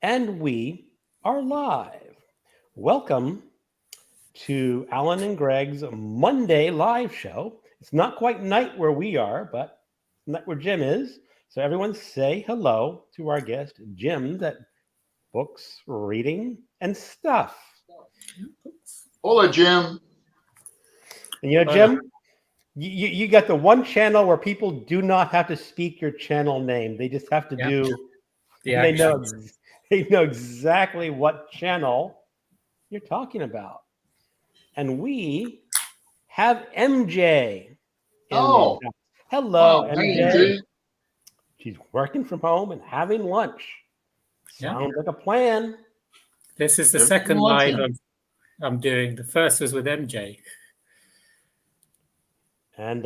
And we are live. Welcome to Alan and Greg's Monday live show. It's not quite night where we are, but night where Jim is. So everyone say hello to our guest, Jim, that books, reading, and stuff. Hola, Jim. And Jim, you got the one channel where people do not have to speak your channel name. They just have to do they know exactly what channel you're talking about. And we have MJ. Oh, hello, wow. MJ. Hi, MJ. She's working from home and having lunch. Sounds like a plan. This is the second live I'm doing. The first was with MJ. And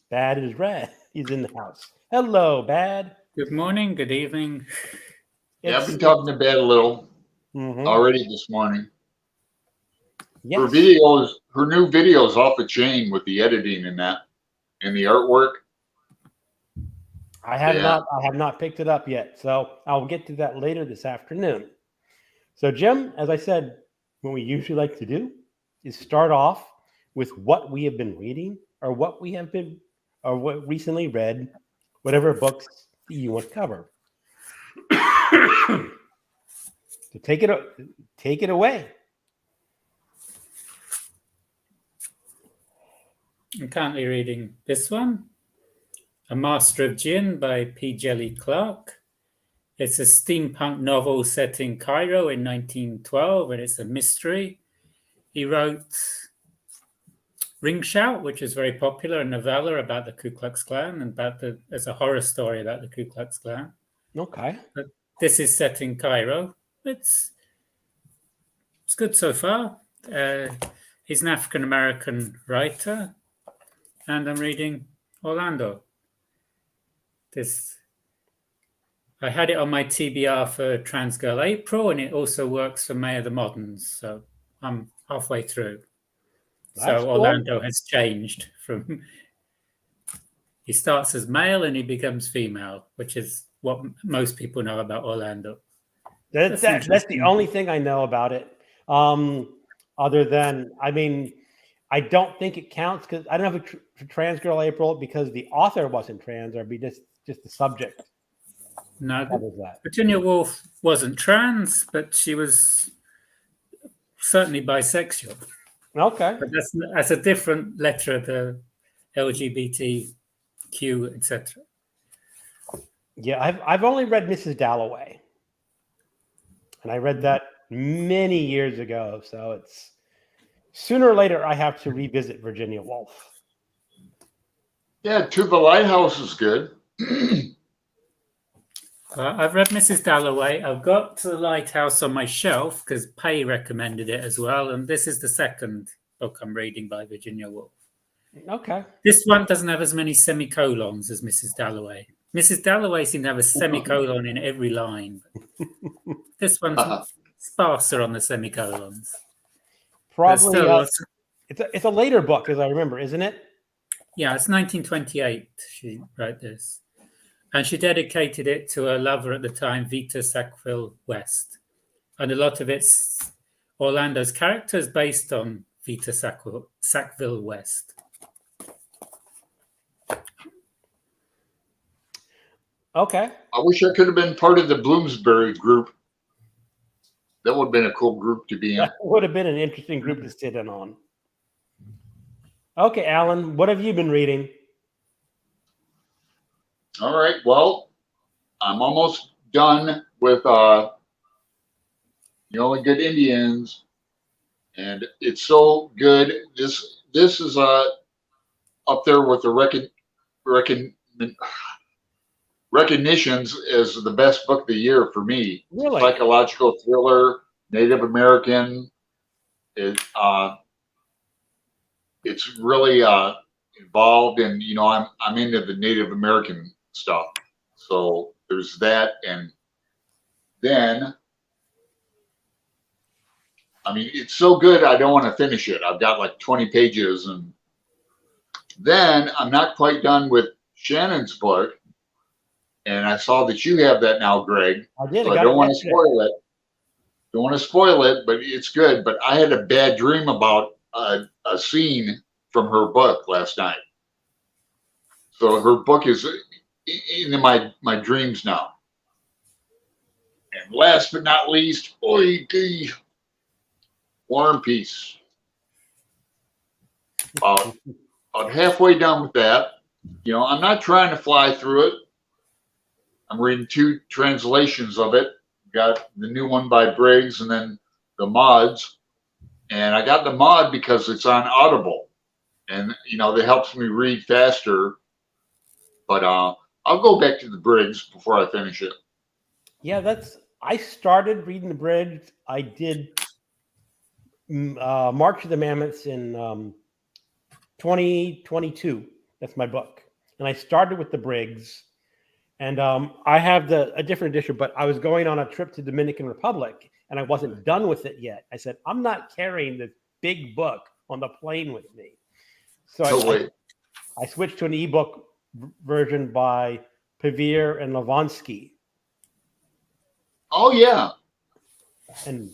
Bad is red. He's in the house. Hello, Bad. Good morning, good evening. Yeah, I've been talking to Bad a little already this morning. Yes. Her new videos off the chain with the editing and that, and the artwork. I have not picked it up yet, so I'll get to that later this afternoon. So, Jim, as I said, what we usually like to do is start off with what we have been reading or what we have been or what recently read, whatever books you want to cover. So take it away. I'm currently reading this one, A Master of Gin by P. Djeli Clark. It's a steampunk novel set in Cairo in 1912, and it's a mystery. He wrote Ring Shout, which is very popular, a novella about the Ku Klux Klan and as a horror story about the Ku Klux Klan. Okay. But this is set in Cairo. It's good so far. He's an African-American writer, and I'm reading Orlando. I had it on my TBR for Trans Girl April, and it also works for May of the Moderns, so I'm halfway through. That's so Orlando has changed from he starts as male and he becomes female, which is what most people know about Orlando. That's the only thing I know about it. Other than, I don't think it counts because I don't have a Trans Girl April because the author wasn't trans, or be just the subject. No, Virginia Woolf wasn't trans, but she was certainly bisexual. Okay, but that's a different letter, the LGBTQ, etc. Yeah, I've only read Mrs. Dalloway, and I read that many years ago. So it's sooner or later I have to revisit Virginia Woolf. Yeah, To the Lighthouse is good. I've read Mrs. Dalloway. I've got To the Lighthouse on my shelf because Pay recommended it as well. And this is the second book I'm reading by Virginia Woolf. Okay. This one doesn't have as many semicolons as Mrs. Dalloway. Mrs. Dalloway seemed to have a semicolon in every line. This one's sparser on the semicolons. Probably. It's a later book, as I remember, isn't it? Yeah, it's 1928 she wrote this. And she dedicated it to her lover at the time, Vita Sackville West. And a lot of it's Orlando's characters based on Vita Sackville West. Okay. I wish I could have been part of the Bloomsbury group. That would have been a cool group to be in. That would have been an interesting group to sit in on. Okay, Alan, what have you been reading? All right. Well, I'm almost done with The Only Good Indians, and it's so good. This is up there with the recognitions as the best book of the year for me. Really? Psychological thriller, Native American. It's really involved, and I'm into the Native American stuff. So there's that, and then it's so good I don't want to finish it. I've got like 20 pages, and then I'm not quite done with Shannon's book, and I saw that you have that now, Greg. I did. So I don't want to spoil it. Don't want to spoil it, but it's good. But I had a bad dream about a scene from her book last night. So her book is in my dreams now. And last but not least, the War and Peace. About halfway done with that. You know, I'm not trying to fly through it. I'm reading 2 translations of it. Got the new one by Briggs and then the mods. And I got the mod because it's on Audible. And, you know, that helps me read faster. But I'll go back to the Briggs before I finish it. Yeah, I started reading the Briggs. I did March of the Mammoths in 2022. That's my book. And I started with the Briggs. And I have a different edition, but I was going on a trip to Dominican Republic and I wasn't done with it yet. I said, I'm not carrying this big book on the plane with me. So I switched to an ebook version by Pevere and Levonsky. Oh, yeah. And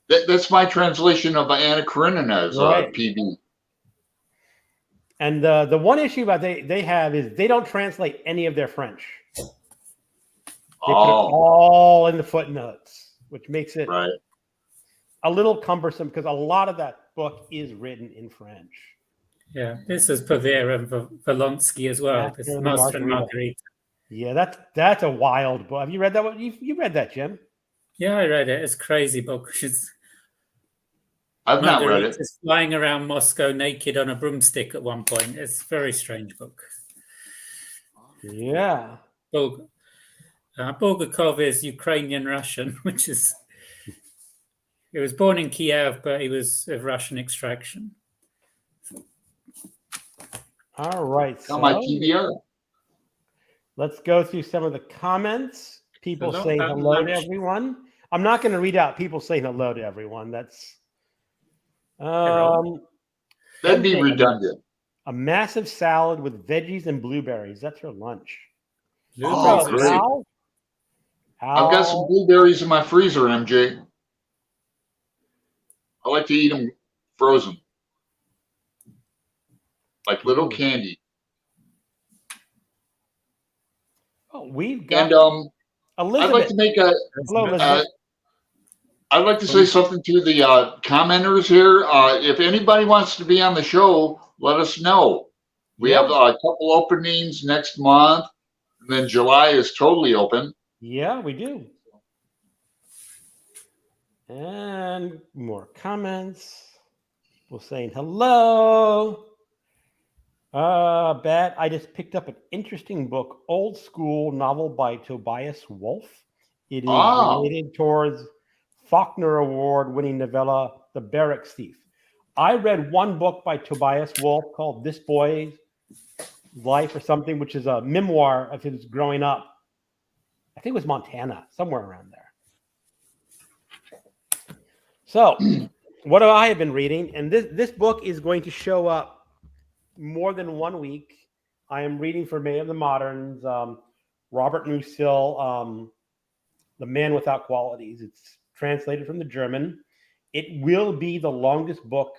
that's my translation of Anna Karenina's PB. And the one issue about they have is they don't translate any of their French. They put it all in the footnotes, which makes it a little cumbersome because a lot of that book is written in French. Yeah, this is Pevere and Volonsky as well. This Master and Margarita. Yeah, that's a wild book. Have you read that one? You read that, Jim? Yeah, I read it. It's a crazy book. I've not read it. Is flying around Moscow naked on a broomstick at one point. It's a very strange book. Yeah. Bulgakov is Ukrainian Russian, which is he was born in Kiev, but he was of Russian extraction. All right. So my TBR. Let's go through some of the comments. People saying hello to everyone. I'm not going to read out people saying hello to everyone. That's that'd be redundant. A massive salad with veggies and blueberries. That's her lunch. Oh, great. I've got some blueberries in my freezer, MJ. I like to eat them frozen. Like little candy. Oh, we've got Elizabeth. I'd like to make I'd like to say something to the commenters here. If anybody wants to be on the show, let us know. We have a couple openings next month, and then July is totally open. Yeah, we do. And more comments. People saying hello. Bet I just picked up an interesting book, old school novel by Tobias Wolff. It is related towards Faulkner Award-winning novella, The Barracks Thief. I read one book by Tobias Wolff called This Boy's Life or something, which is a memoir of his growing up. I think it was Montana, somewhere around there. So, what I have been reading, and this book is going to show up more than 1 week. I am reading for May of the Moderns, Robert Musil, The Man Without Qualities. It's translated from the German. It will be the longest book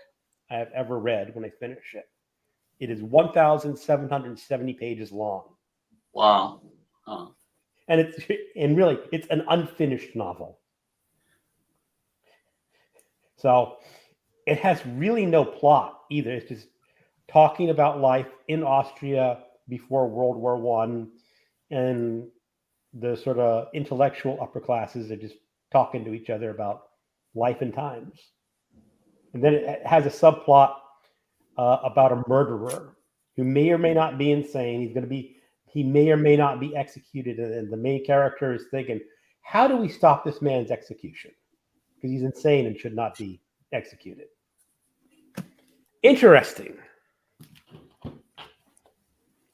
I have ever read when I finish it. It is 1,770 pages long. Wow. And it's an unfinished novel. So it has really no plot either. It's just talking about life in Austria before World War I, and the sort of intellectual upper classes are just talking to each other about life and times. And then it has a subplot about a murderer who may or may not be insane. He may or may not be executed. And the main character is thinking, how do we stop this man's execution? Because he's insane and should not be executed. Interesting.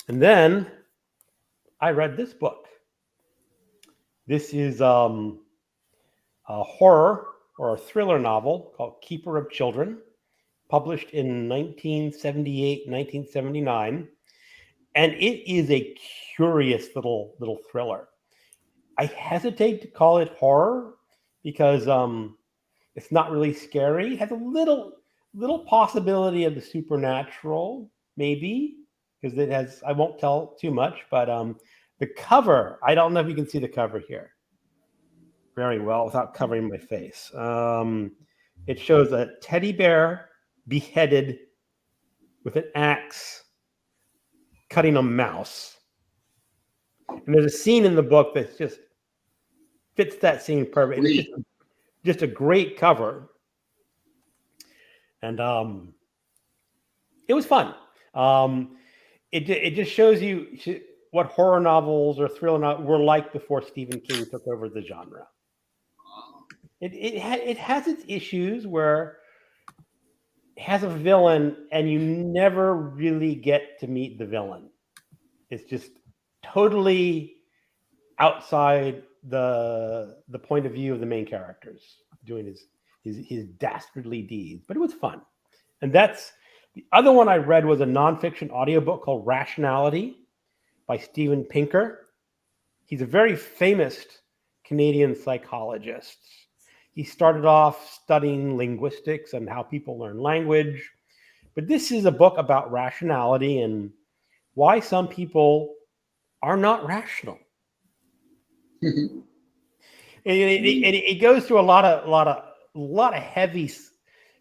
And then I read this book. This is a horror or a thriller novel called Keeper of Children, published in 1978, 1979. And it is a curious little thriller. I hesitate to call it horror because it's not really scary. It has a little possibility of the supernatural, maybe, because it has. I won't tell too much, but the cover. I don't know if you can see the cover here very well without covering my face. It shows a teddy bear beheaded with an axe cutting a mouse. And there's a scene in the book that just fits that scene perfectly. It's just a great cover. And it was fun. It just shows you what horror novels or thriller novels were like before Stephen King took over the genre. It has its issues where it has a villain and you never really get to meet the villain. It's just totally outside the point of view of the main characters doing his dastardly deeds. But it was fun. And that's the other one I read was a nonfiction audiobook called Rationality by Steven Pinker. He's a very famous Canadian psychologist. He started off studying linguistics and how people learn language. But this is a book about rationality and why some people are not rational. And it goes through a lot of heavy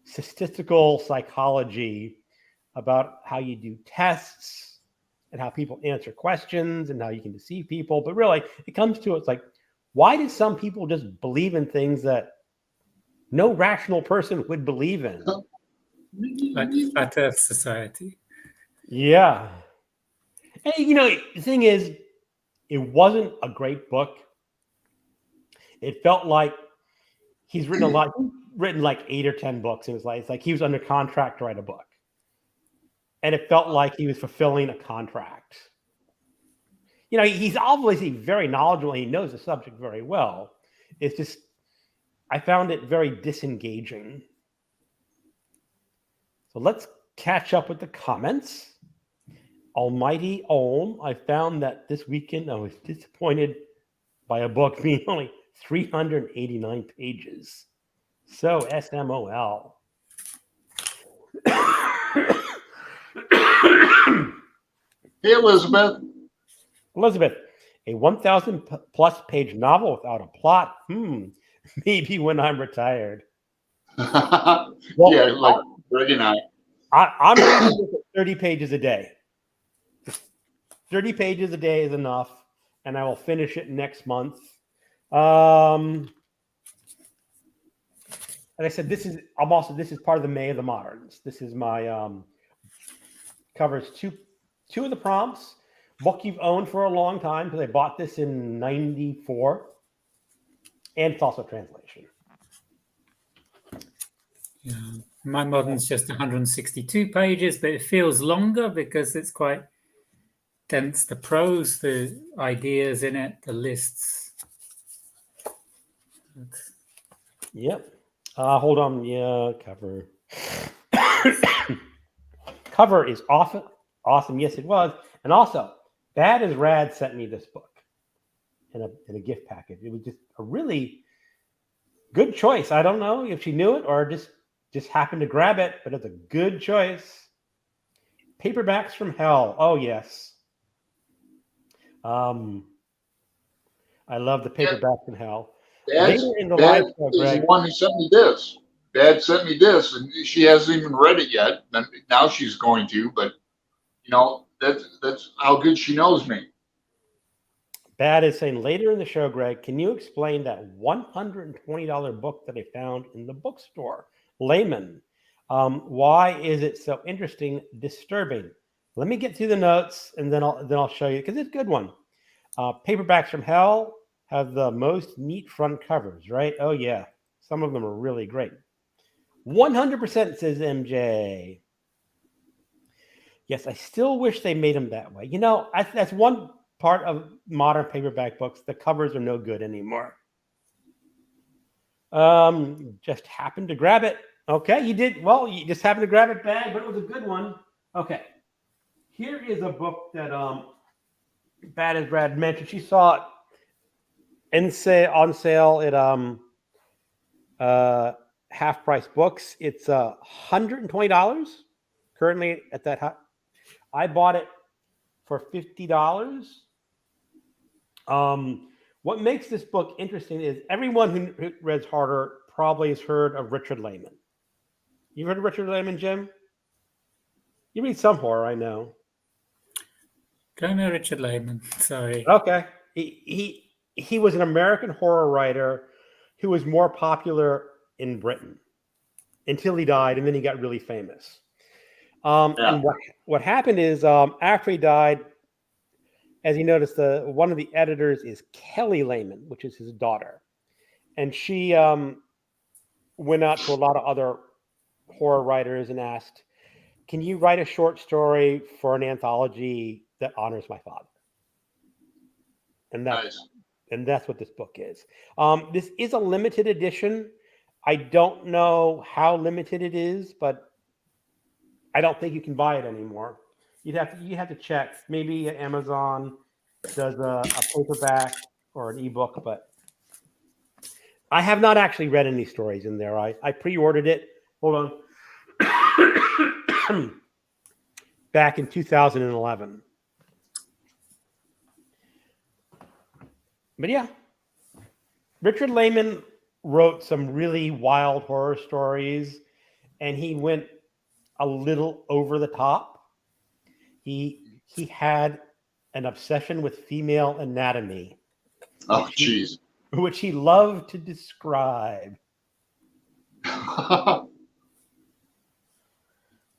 statistical psychology about how you do tests and how people answer questions and how you can deceive people. But really, it comes to it's like, why do some people just believe in things that no rational person would believe in? Like Flat Earth Society. Yeah. And, the thing is, it wasn't a great book. It felt like he's written like 8 or 10 books. It's like he was under contract to write a book. And it felt like he was fulfilling a contract. He's obviously very knowledgeable. And he knows the subject very well. It's just, I found it very disengaging. So let's catch up with the comments. Almighty Olm, I found that this weekend I was disappointed by a book being only 389 pages. So SMOL. Hey, Elizabeth. Elizabeth, a 1,000 plus page novel without a plot. Maybe when I'm retired. Well, yeah, like Greg and I. I'm reading this at 30 pages a day. 30 pages a day is enough, and I will finish it next month. And I said, this is part of the May of the Moderns. This is my covers two of the prompts. Book you've owned for a long time because I bought this in '94, and it's also translation. Yeah, my modern's just 162 pages, but it feels longer because it's quite dense. The prose, the ideas in it, the lists. Yep. Hold on. Yeah, cover. Cover is awesome. Yes, it was. And also, Bad as Rad sent me this book in a gift package. It was just a really good choice. I don't know if she knew it or just happened to grab it, but it's a good choice. Paperbacks from Hell. Oh, yes. I love the Paperbacks from Hell. Dad is the one who sent me this. Dad sent me this, and she hasn't even read it yet. And now she's going to, but that's how good she knows me. Bad is saying later in the show, Greg, can you explain that $120 book that I found in the bookstore? Layman. Why is it so interesting, disturbing? Let me get through the notes and then I'll show you because it's a good one. Paperbacks from Hell have the most neat front covers, right? Oh yeah, some of them are really great. 100% says MJ. Yes, I still wish they made them that way. That's one part of modern paperback books. The covers are no good anymore. Just happened to grab it. Okay, you did. Well, you just happened to grab it bad, but it was a good one. Okay. Here is a book that Bad as Brad mentioned. She saw it on sale at Half Price Books. It's $120 currently at that. I bought it for $50. What makes this book interesting is everyone who reads Harder probably has heard of Richard Lehman. You heard of Richard Lehman, Jim? You read some horror, I know. Don't know Richard Lehman. Sorry. Okay. He was an American horror writer who was more popular in Britain until he died, and then he got really famous. And what happened is after he died, as you notice, one of the editors is Kelly Lehman, which is his daughter, and she went out to a lot of other horror writers and asked, "Can you write a short story for an anthology that honors my father?" And that's what this book is. This is a limited edition. I don't know how limited it is, but I don't think you can buy it anymore. You have to check. Maybe Amazon does a paperback or an ebook, but I have not actually read any stories in there. I pre-ordered it. Hold on. Back in 2011. But yeah, Richard Lehman wrote some really wild horror stories, and he went a little over the top. He had an obsession with female anatomy. Oh, jeez. Which he loved to describe. All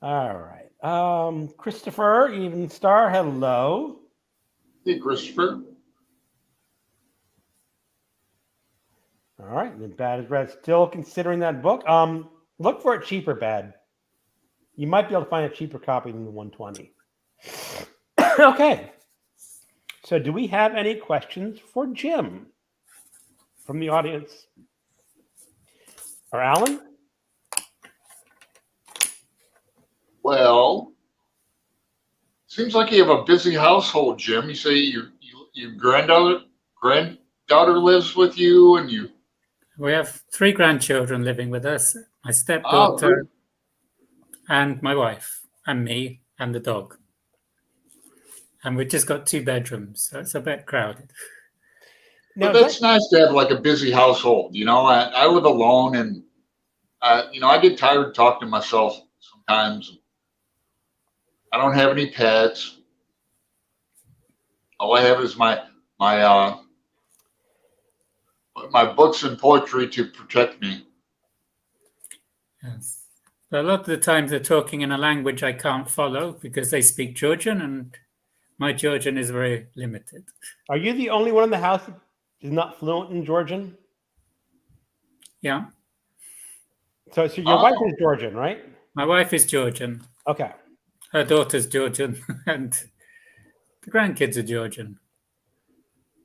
right. Christopher, Even Star, hello. Hey, Christopher. All right. And Bad as Red, still considering that book. Look for it cheaper, Bad. You might be able to find a cheaper copy than the 120. Okay. So do we have any questions for Jim from the audience? Or Alan? Well, seems like you have a busy household, Jim. You say your granddaughter lives with you, and you. We have 3 grandchildren living with us. My stepdaughter, and my wife, and me, and the dog. And we've just got 2 bedrooms, so it's a bit crowded. But that's nice to have like a busy household. You know, I live alone, and I get tired of talking to myself sometimes. I don't have any pets. All I have is my books and poetry to protect me. Yes. So a lot of the times they're talking in a language I can't follow because they speak Georgian, and my Georgian is very limited. Are you the only one in the house that is not fluent in Georgian? Yeah. So your wife is Georgian, right? My wife is Georgian. Okay. Her daughter's Georgian, and the grandkids are Georgian.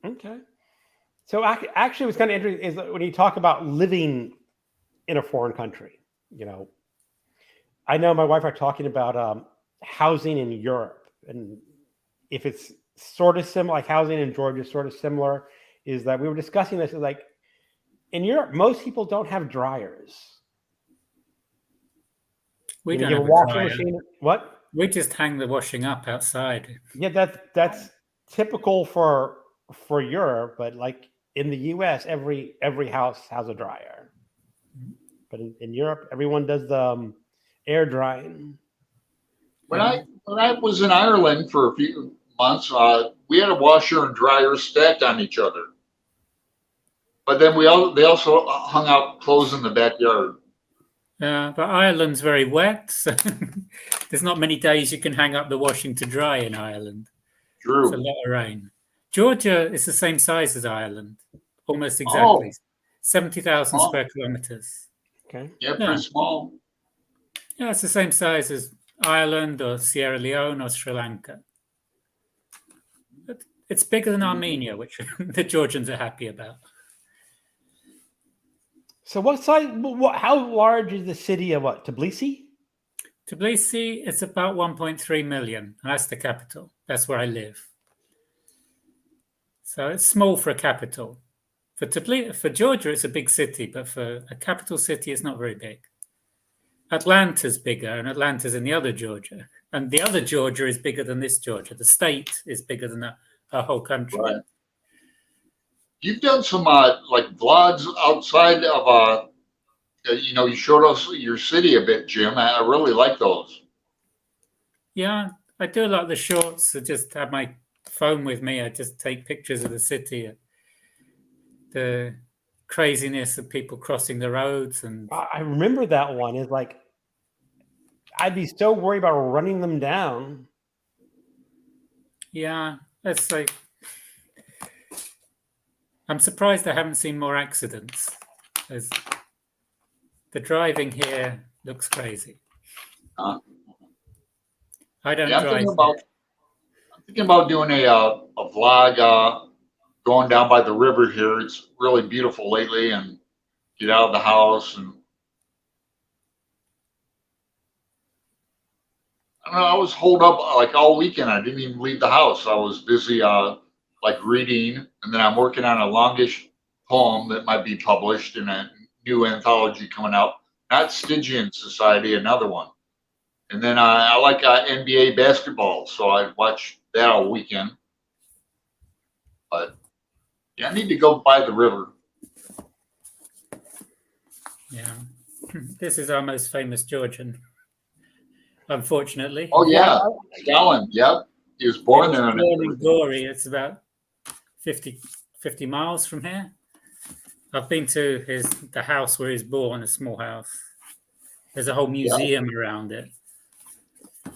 Okay. So actually, what's kind of interesting is when you talk about living in a foreign country. I know my wife are talking about housing in Europe, and if it's sort of similar, like housing in Georgia is sort of similar, is that we were discussing this. Is like in Europe, most people don't have dryers. We don't have have a washing machine. What? We just hang the washing up outside. Yeah, that's typical for Europe, but like in the U.S., every house has a dryer. But in Europe, everyone does the air drying. When I was in Ireland for a few months, we had a washer and dryer stacked on each other. But then they also hung out clothes in the backyard. But Ireland's very wet, so there's not many days you can hang up the washing to dry in Ireland. True. It's a lot of rain. Georgia is the same size as Ireland, almost exactly. 70,000 square kilometers. Okay. Yeah, pretty small. Yeah, it's the same size as Ireland or Sierra Leone or Sri Lanka. But it's bigger than Armenia, which the Georgians are happy about. So what size? How large is the city of what? Tbilisi? Tbilisi, it's about 1.3 million. And that's the capital. That's where I live. So it's small for a capital. For Georgia, it's a big city, but for a capital city, it's not very big. Atlanta's bigger, and Atlanta's in the other Georgia. And the other Georgia is bigger than this Georgia. The state is bigger than our whole country. Right. You've done some like vlogs outside of you showed us your city a bit, Jim. I really like those. Yeah, I do a lot of the shorts. I just have my phone with me. I just take pictures of the city, the craziness of people crossing the roads. And I remember that one. Is like, I'd be so worried about running them down. Yeah, it's like, I'm surprised I haven't seen more accidents. The driving here looks crazy. I don't drive. I'm thinking about doing a vlog going down by the river here. It's really beautiful lately, and get out of the house. And I don't know, I was holed up like all weekend. I didn't even leave the house. I was busy like reading, and then I'm working on a longish poem that might be published in a new anthology coming out. Not Stygian Society, another one. And then I like NBA basketball, so I watch that all weekend. But yeah, I need to go by the river. Yeah, this is our most famous Georgian, unfortunately. Oh yeah, Stalin. Yep, he was born there. Born in Gori. It's about 50 miles from here. I've been to the house where he's born, a small house. There's a whole museum around it.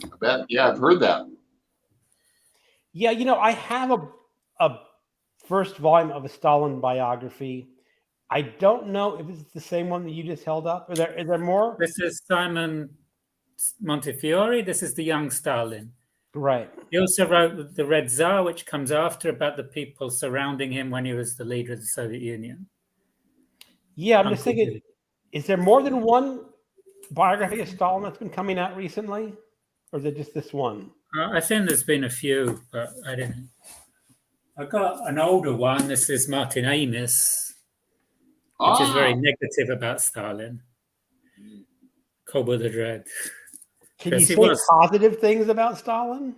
I bet. Yeah, I've heard that. Yeah, I have a first volume of a Stalin biography. I don't know if it's the same one that you just held up. Is there more? This is Simon Montefiore. This is the young Stalin. Right. He also wrote The Red Tsar, which comes after, about the people surrounding him when he was the leader of the Soviet Union. Yeah, I'm just thinking, is there more than one biography of Stalin that's been coming out recently? Or is it just this one? I think there's been a few, but I didn't. I got an older one. This is Martin Amis, which is very negative about Stalin. Cobra the Dread. Can you say positive things about Stalin?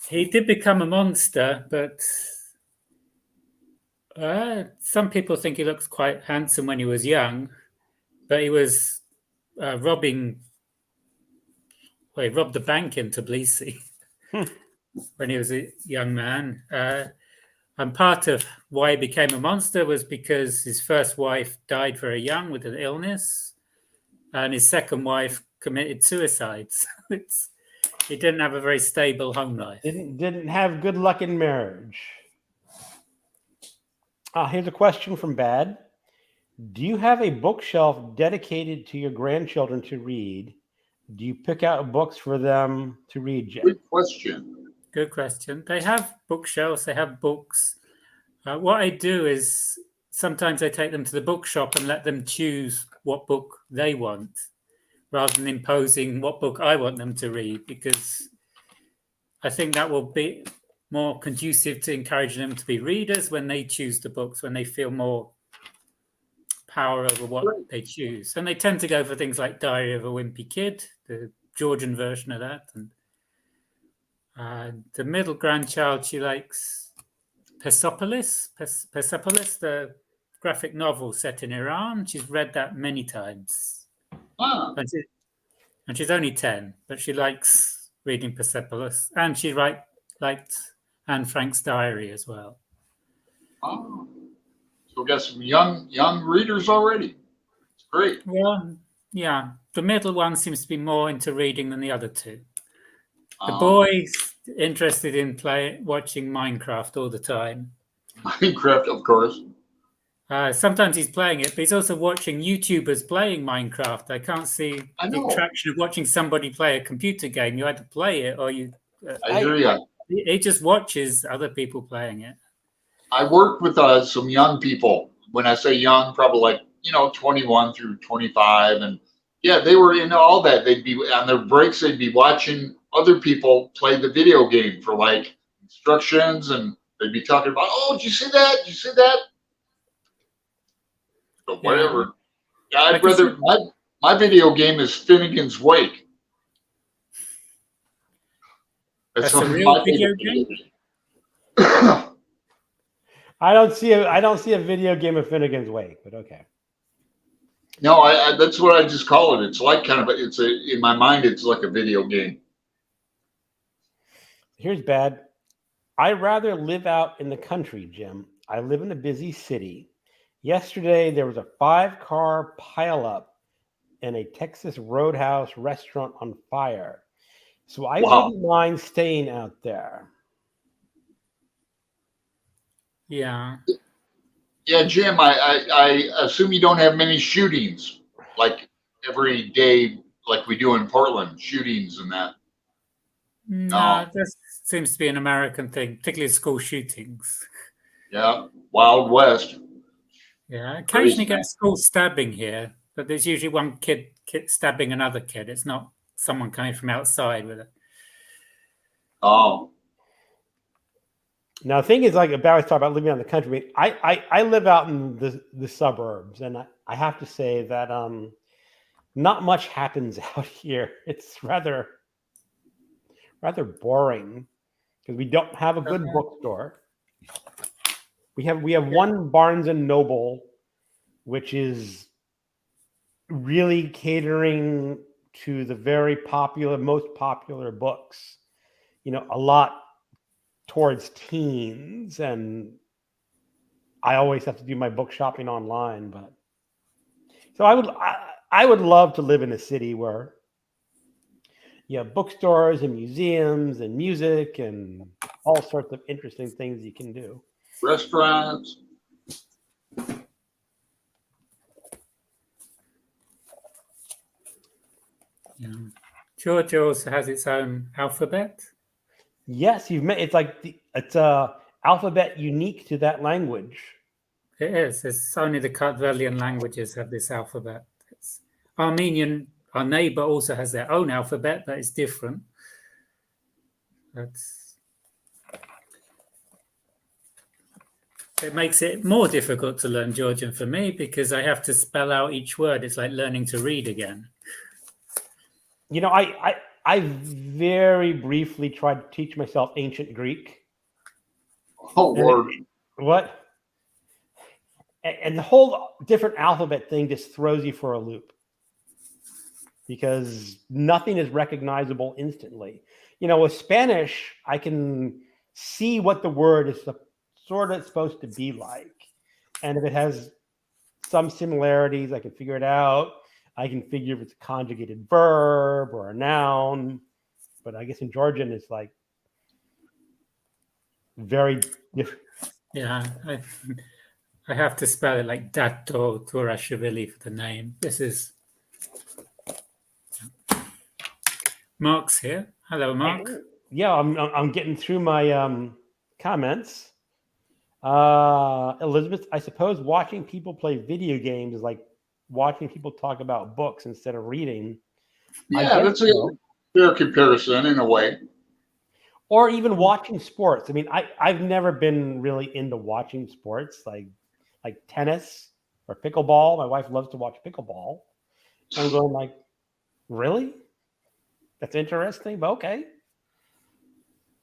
He did become a monster, but some people think he looks quite handsome when he was young. But he was robbed the bank in Tbilisi when he was a young man. And part of why he became a monster was because his first wife died very young with an illness, and his second wife committed suicide. He didn't have a very stable home life. Didn't have good luck in marriage. Here's a question from Bad. Do you have a bookshelf dedicated to your grandchildren to read? Do you pick out books for them to read, Jeff? Good question. Good question. They have bookshelves. They have books. What I do is sometimes I take them to the bookshop and let them choose what book they want, rather than imposing what book I want them to read, because I think that will be more conducive to encouraging them to be readers when they choose the books, when they feel more power over what they choose. And they tend to go for things like Diary of a Wimpy Kid, the Georgian version of that. And the middle grandchild, she likes Persepolis, the graphic novel set in Iran. She's read that many times. Wow. And she's only 10, but she likes reading Persepolis. And she liked Anne Frank's diary as well. Oh. So we got some young readers already. It's great. Well, yeah. The middle one seems to be more into reading than the other two. The boy's interested in watching Minecraft all the time. Minecraft, of course. Sometimes he's playing it, but he's also watching YouTubers playing Minecraft. I can't see the attraction of watching somebody play a computer game. You either play it or you... I hear you. He just watches other people playing it. I work with some young people. When I say young, probably like, 21 through 25, and yeah, they were into all that. They'd be on their breaks. They'd be watching other people play the video game for like instructions, and they'd be talking about, "Oh, did you see that? Did you see that?" But whatever. Yeah, I'd rather my video game is Finnegan's Wake. That's a real video game. I don't see a video game of Finnegan's Wake, but okay. No, I that's what I just call it. It's like in my mind, it's like a video game. Here's bad. I'd rather live out in the country, Jim. I live in a busy city. Yesterday, there was a 5-car pileup in a Texas Roadhouse restaurant on fire. So I wouldn't mind staying out there. Yeah. Yeah, Jim, I assume you don't have many shootings like every day, like we do in Portland, shootings and that. No, that seems to be an American thing, particularly school shootings. Yeah, Wild West. Yeah, occasionally get school stabbing here, but there's usually one kid stabbing another kid. It's not someone coming from outside with it. Oh. Now, the thing is, like Barry's talking about living out in the country. I live out in the suburbs, and I have to say that not much happens out here. It's rather boring because we don't have a good bookstore. We have one Barnes and Noble, which is really catering to the most popular books. A lot towards teens, and I always have to do my book shopping online. But so I would love to live in a city where you have bookstores and museums and music and all sorts of interesting things you can do. Restaurants. Yeah. Georgia also has its own alphabet. Yes, it's a alphabet unique to that language. It is. It's only the Kartvelian languages have this alphabet. It's Armenian, our neighbor, also has their own alphabet that is different. It makes it more difficult to learn Georgian for me because I have to spell out each word. It's like learning to read again. I very briefly tried to teach myself ancient Greek. Oh, Lord. What? And the whole different alphabet thing just throws you for a loop because nothing is recognizable instantly. With Spanish, I can see what the word is sort of supposed to be like. And if it has some similarities, I can figure it out. I can figure if it's a conjugated verb or a noun. But I guess in Georgian, it's like very different. Yeah, I have to spell it like Dato Turashvili for the name. This is Mark's here. Hello, Mark. Yeah, I'm getting through my comments. Elizabeth, I suppose watching people play video games is like watching people talk about books instead of reading. Yeah, that's a fair comparison in a way. Or even watching sports. I mean, I've never been really into watching sports like tennis or pickleball. My wife loves to watch pickleball. I'm going like, really? That's interesting, but okay.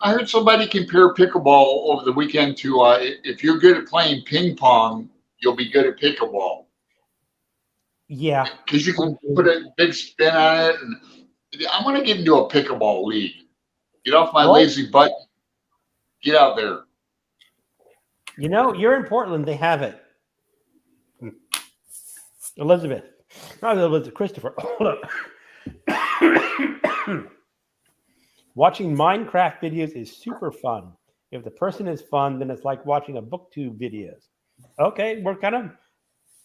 I heard somebody compare pickleball over the weekend to if you're good at playing ping pong, you'll be good at pickleball. Yeah. Because you can put a big spin on it. And I want to get into a pickleball league. Get off my lazy butt. Get out there. You're in Portland. They have it. Elizabeth. Not Elizabeth, Christopher. Hold up. Watching Minecraft videos is super fun. If the person is fun, then it's like watching a booktube videos. Okay, we're kind of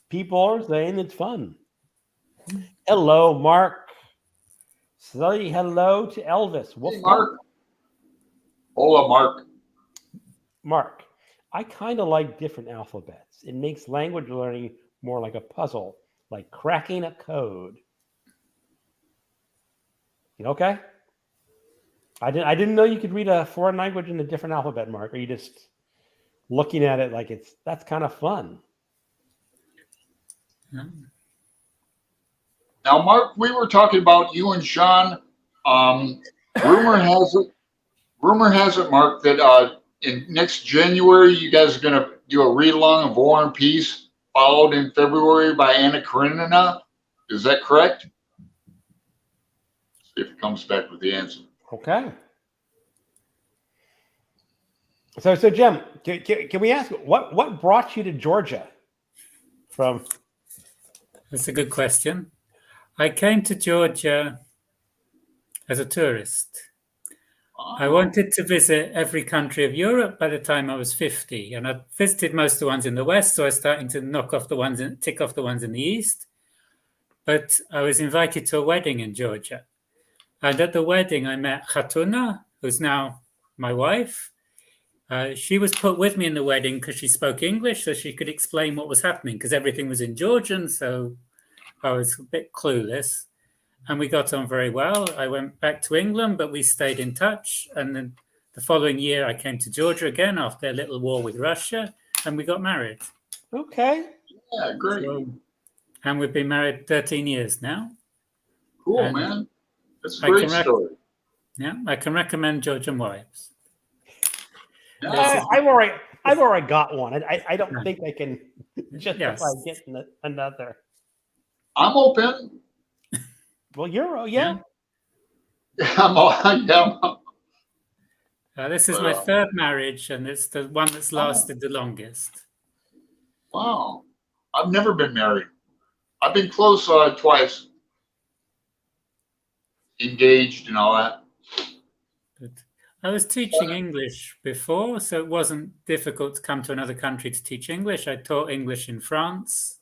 people are saying it's fun. Hello, Mark. Say hello to Elvis. Hey, Mark. Hola, Mark. Mark, I kind of like different alphabets. It makes language learning more like a puzzle, like cracking a code. You okay? I didn't know you could read a foreign language in a different alphabet, Mark. Are you just looking at it like that's kind of fun? Now, Mark, we were talking about you and Sean. Rumor has it, Mark, that in next January you guys are going to do a read-along of War and Peace, followed in February by Anna Karenina. Is that correct? See if it comes back with the answer. Okay. So Jim, can we ask what brought you to Georgia? That's a good question. I came to Georgia as a tourist. I wanted to visit every country of Europe by the time I was 50, and I visited most of the ones in the West, so I was starting to tick off the ones in the East. But I was invited to a wedding in Georgia. And at the wedding, I met Khatuna, who's now my wife. She was put with me in the wedding because she spoke English, so she could explain what was happening, because everything was in Georgian, so I was a bit clueless. And we got on very well. I went back to England, but we stayed in touch. And then the following year, I came to Georgia again after a little war with Russia, and we got married. Okay. Yeah, great. And we've been married 13 years now. Cool, and man. That's a great story. Yeah, I can recommend Georgian wives. Yeah. I've already got one. I don't think I can justify getting another. I'm open. Well, you're Yeah. This is my third marriage, and it's the one that's lasted the longest. Wow. I've never been married. I've been close twice. Engaged and all that. But I was teaching English before, so it wasn't difficult to come to another country to teach English. I taught English in France.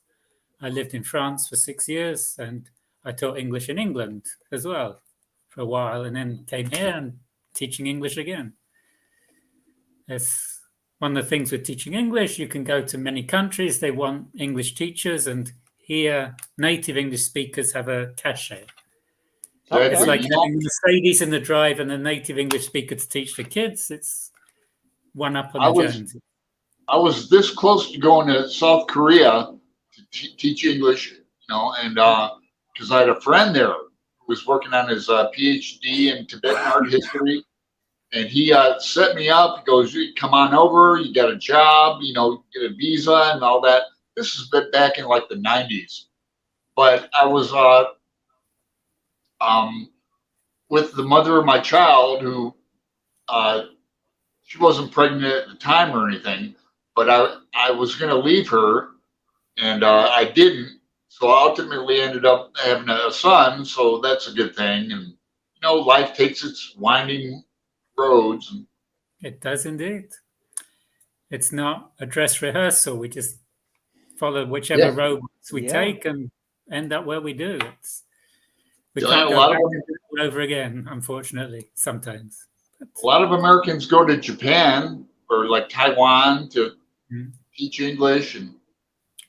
I lived in France for 6 years, and I taught English in England as well for a while, and then came here and teaching English again. It's one of the things with teaching English. You can go to many countries, they want English teachers, and here native English speakers have a cachet. Okay. It's like having the Mercedes in the drive and a native English speaker to teach the kids. It's one up on the Joneses. I was this close to going to South Korea to teach English, and because I had a friend there who was working on his PhD in Tibetan art history, and he set me up. He goes, "Come on over. You got a job, get a visa and all that." This has been back in like the 90s, but I was with the mother of my child, who she wasn't pregnant at the time or anything, but I was going to leave her, and I didn't. So I ultimately ended up having a son, so that's a good thing. And life takes its winding roads. It does indeed. It's not a dress rehearsal. We just follow whichever road we take and end up where we do. We can't go back all over again, unfortunately, sometimes. A lot of Americans go to Japan or like Taiwan to teach English. And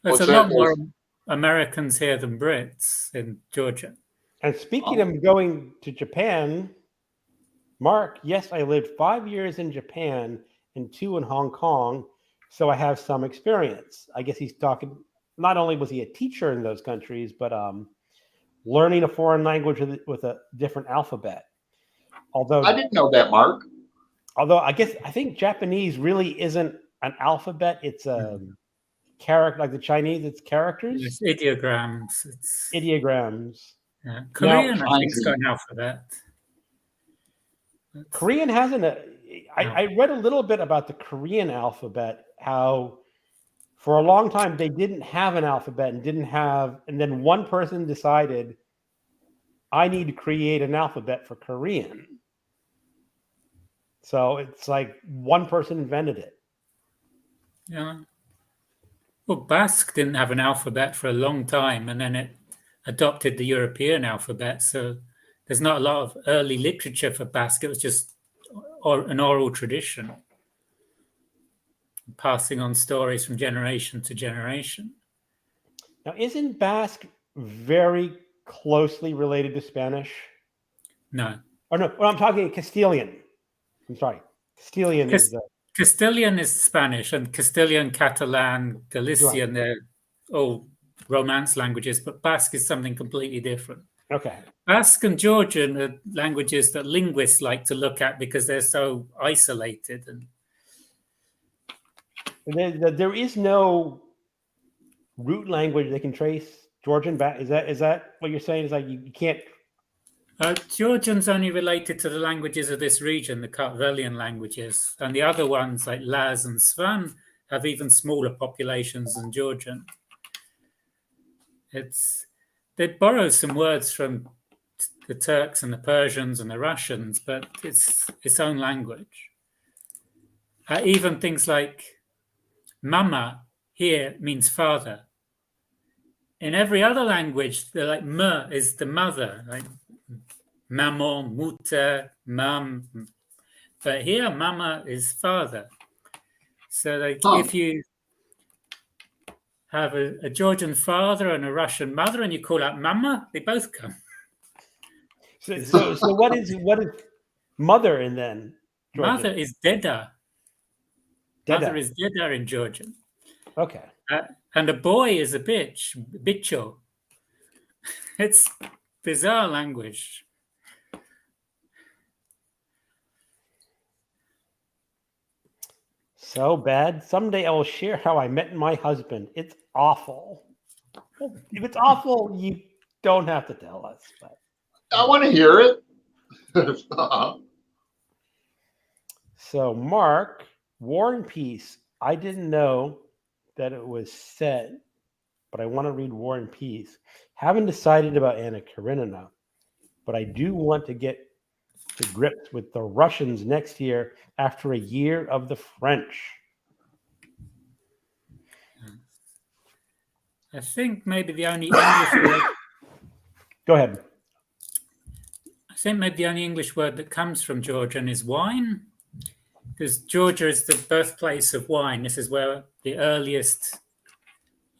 there's a lot more Americans here than Brits in Georgia. And speaking of going to Japan, Mark, yes, I lived 5 years in Japan and 2 in Hong Kong, so I have some experience. I guess he's talking, not only was he a teacher in those countries, but learning a foreign language with a different alphabet. Although I didn't know that, Mark. Although I think Japanese really isn't an alphabet; it's a character, like the Chinese. It's characters. It's ideograms. Ideograms. Yeah. Korean, I think, has got an alphabet. Korean hasn't. I read a little bit about the Korean alphabet. How for a long time they didn't have an alphabet and then one person decided, I need to create an alphabet for Korean. So it's like one person invented it. Yeah. Well, Basque didn't have an alphabet for a long time, and then it adopted the European alphabet. So there's not a lot of early literature for Basque. It was just an oral tradition, passing on stories from generation to generation. Now, isn't Basque very closely related to Spanish? No. Or no, well, I'm talking Castilian. I'm sorry. Castilian is Castilian is Spanish, and Castilian, Catalan, Galician, they're all Romance languages, but Basque is something completely different. okay. Basque and Georgian are languages that linguists like to look at because they're so isolated. And There is no root language they can trace Georgian back. Is that what you're saying? Is like you can't. Georgian's only related to the languages of this region, the Kartvelian languages, and the other ones like Laz and Svan have even smaller populations than Georgian. They borrow some words from the Turks and the Persians and the Russians, but it's its own language. Even things like mama here means father. In every other language, they're like me is the mother, like maman, mutter, mam. But here, mama is father. So like, if you have a Georgian father and a Russian mother, and you call out mama, they both come. So what is mother in then? Georgian? Mother is deda. Mother is deda in Georgian. Okay. And a boy is a bitch, bicho. It's bizarre language. So bad. Someday I will share how I met my husband. It's awful. If it's awful, you don't have to tell us. But I want to hear it. So, Mark, War and Peace. I didn't know that it was said, but I want to read War and Peace. Haven't decided about Anna Karenina, but I do want to get to grips with the Russians next year after a year of the French. I think maybe the only English word. Go ahead. I think maybe the only English word that comes from Georgian is wine, because Georgia is the birthplace of wine. This is where the earliest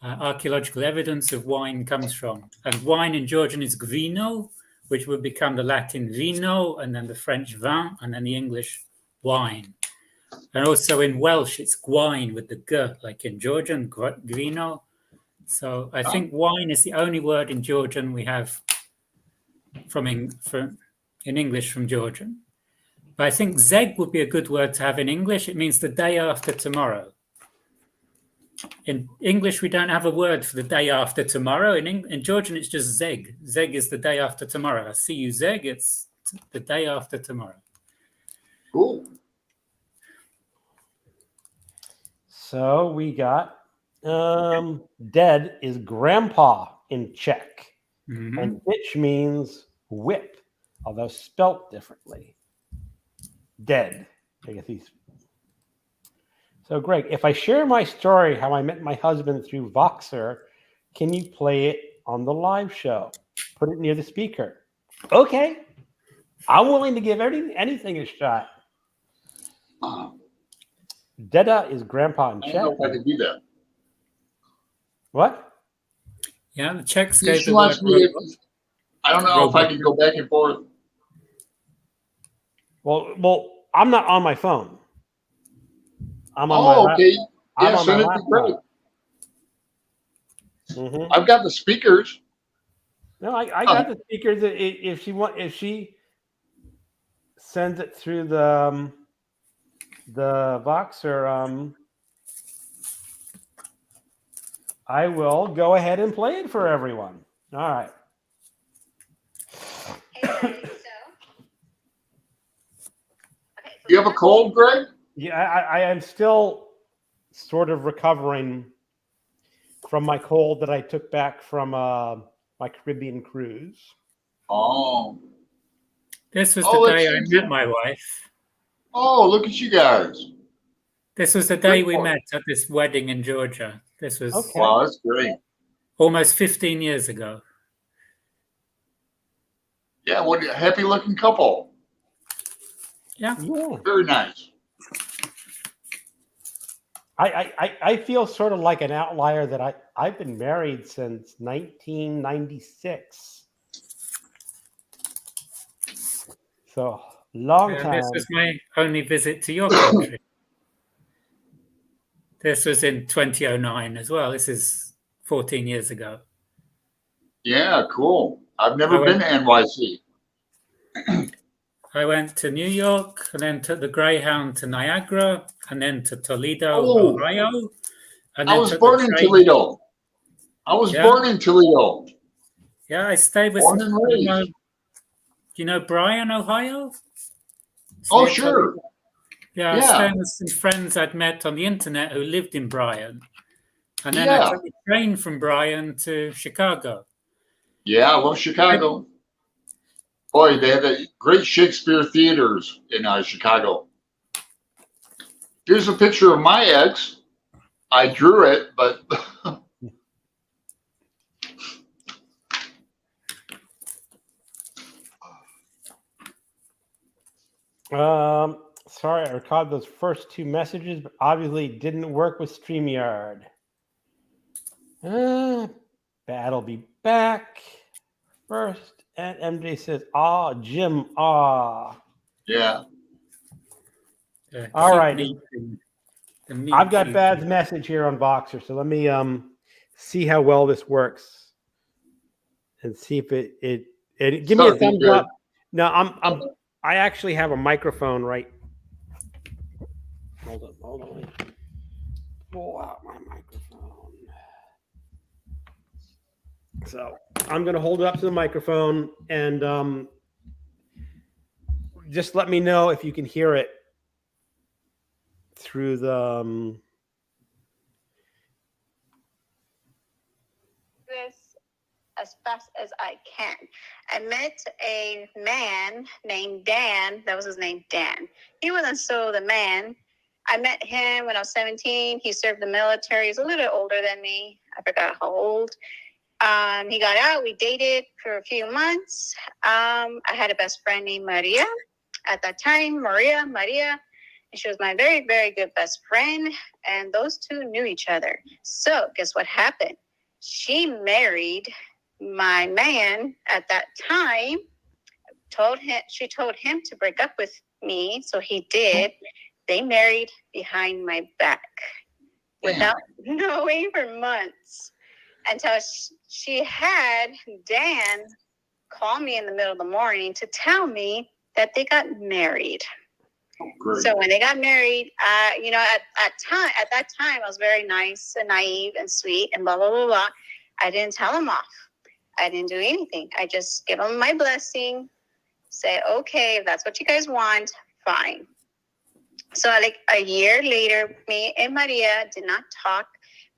archaeological evidence of wine comes from. And wine in Georgian is gvino, which would become the Latin vino, and then the French vin, and then the English wine. And also in Welsh, it's gwine with the g, like in Georgian, gvino. So I think wine is the only word in Georgian we have in English from Georgian. But I think zeg would be a good word to have in English. It means the day after tomorrow. In English, we don't have a word for the day after tomorrow. In Georgian, it's just zeg. Zeg is the day after tomorrow. I see you, zeg. It's the day after tomorrow. Cool. So we got dead is grandpa in Czech. Mm-hmm. And bitch means whip, although spelt differently. Dead. I guess he's. So, Greg, if I share my story, how I met my husband through Voxer, can you play it on the live show? Put it near the speaker. Okay. I'm willing to give anything a shot. Deda is grandpa in I Czech. don't know if I can do that. What? Yeah, the Czechs She gave the wants word. me to, I don't know if I can go back and forth. Well, I'm not on my phone. I'm on my laptop. Okay. I'm Yeah, on send my it to Greg. Mm-hmm. I've got the speakers. No, I got the speakers. If she sends it through the Voxer, I will go ahead and play it for everyone. All right. You have a cold, Greg? Yeah, I am still sort of recovering from my cold that I took back from my Caribbean cruise. Oh. This was the day I met my wife. Oh, look at you guys. This was the day we met at this wedding in Georgia. This was Wow, that's great. almost 15 years ago. Yeah, what a happy looking couple. Yeah. Very nice. I feel sort of like an outlier that I've been married since 1996. So long time. This was my only visit to your country. This was in 2009 as well. This is 14 years ago. Yeah, cool. I've never been to NYC. I went to New York and then took the Greyhound to Niagara and then to Toledo, Oh. Ohio. And I then was took born the in train. Toledo. I was born in Toledo. Yeah, I stayed with Born and raised. do you know Bryan, Ohio? Oh, sure. Yeah, I was staying with some friends I'd met on the internet who lived in Bryan. And then I took the train from Bryan to Chicago. Yeah, I love Chicago. Boy, they have a great Shakespeare theaters in Chicago. Here's a picture of my ex. I drew it, but sorry, I recorded those first two messages, but obviously didn't work with StreamYard. Bat'll be back first. And MJ says, Jim, yeah. All right. I've got Bad's message here on Voxer, so let me see how well this works and see if it give me a thumbs up. No, I actually have a microphone right. Hold on. Pull out my microphone. So I'm going to hold it up to the microphone and just let me know if you can hear it through the this as fast as I can. I met a man named Dan. That was his name, Dan. He wasn't so the man. I met him when I was 17. He served the military. He's a little older than me. I forgot how old. He got out. We dated for a few months. I had a best friend named Maria. At that time, Maria. And she was my very, very good best friend. And those two knew each other. So guess what happened? She married my man at that time. She told him to break up with me. So he did. They married behind my back without knowing for months until she had Dan call me in the middle of the morning to tell me that they got married. Great. So when they got married, at that time, I was very nice and naive and sweet and blah, blah, blah, blah. I didn't tell them off. I didn't do anything. I just give them my blessing, say, okay, if that's what you guys want, fine. So like a year later, me and Maria did not talk,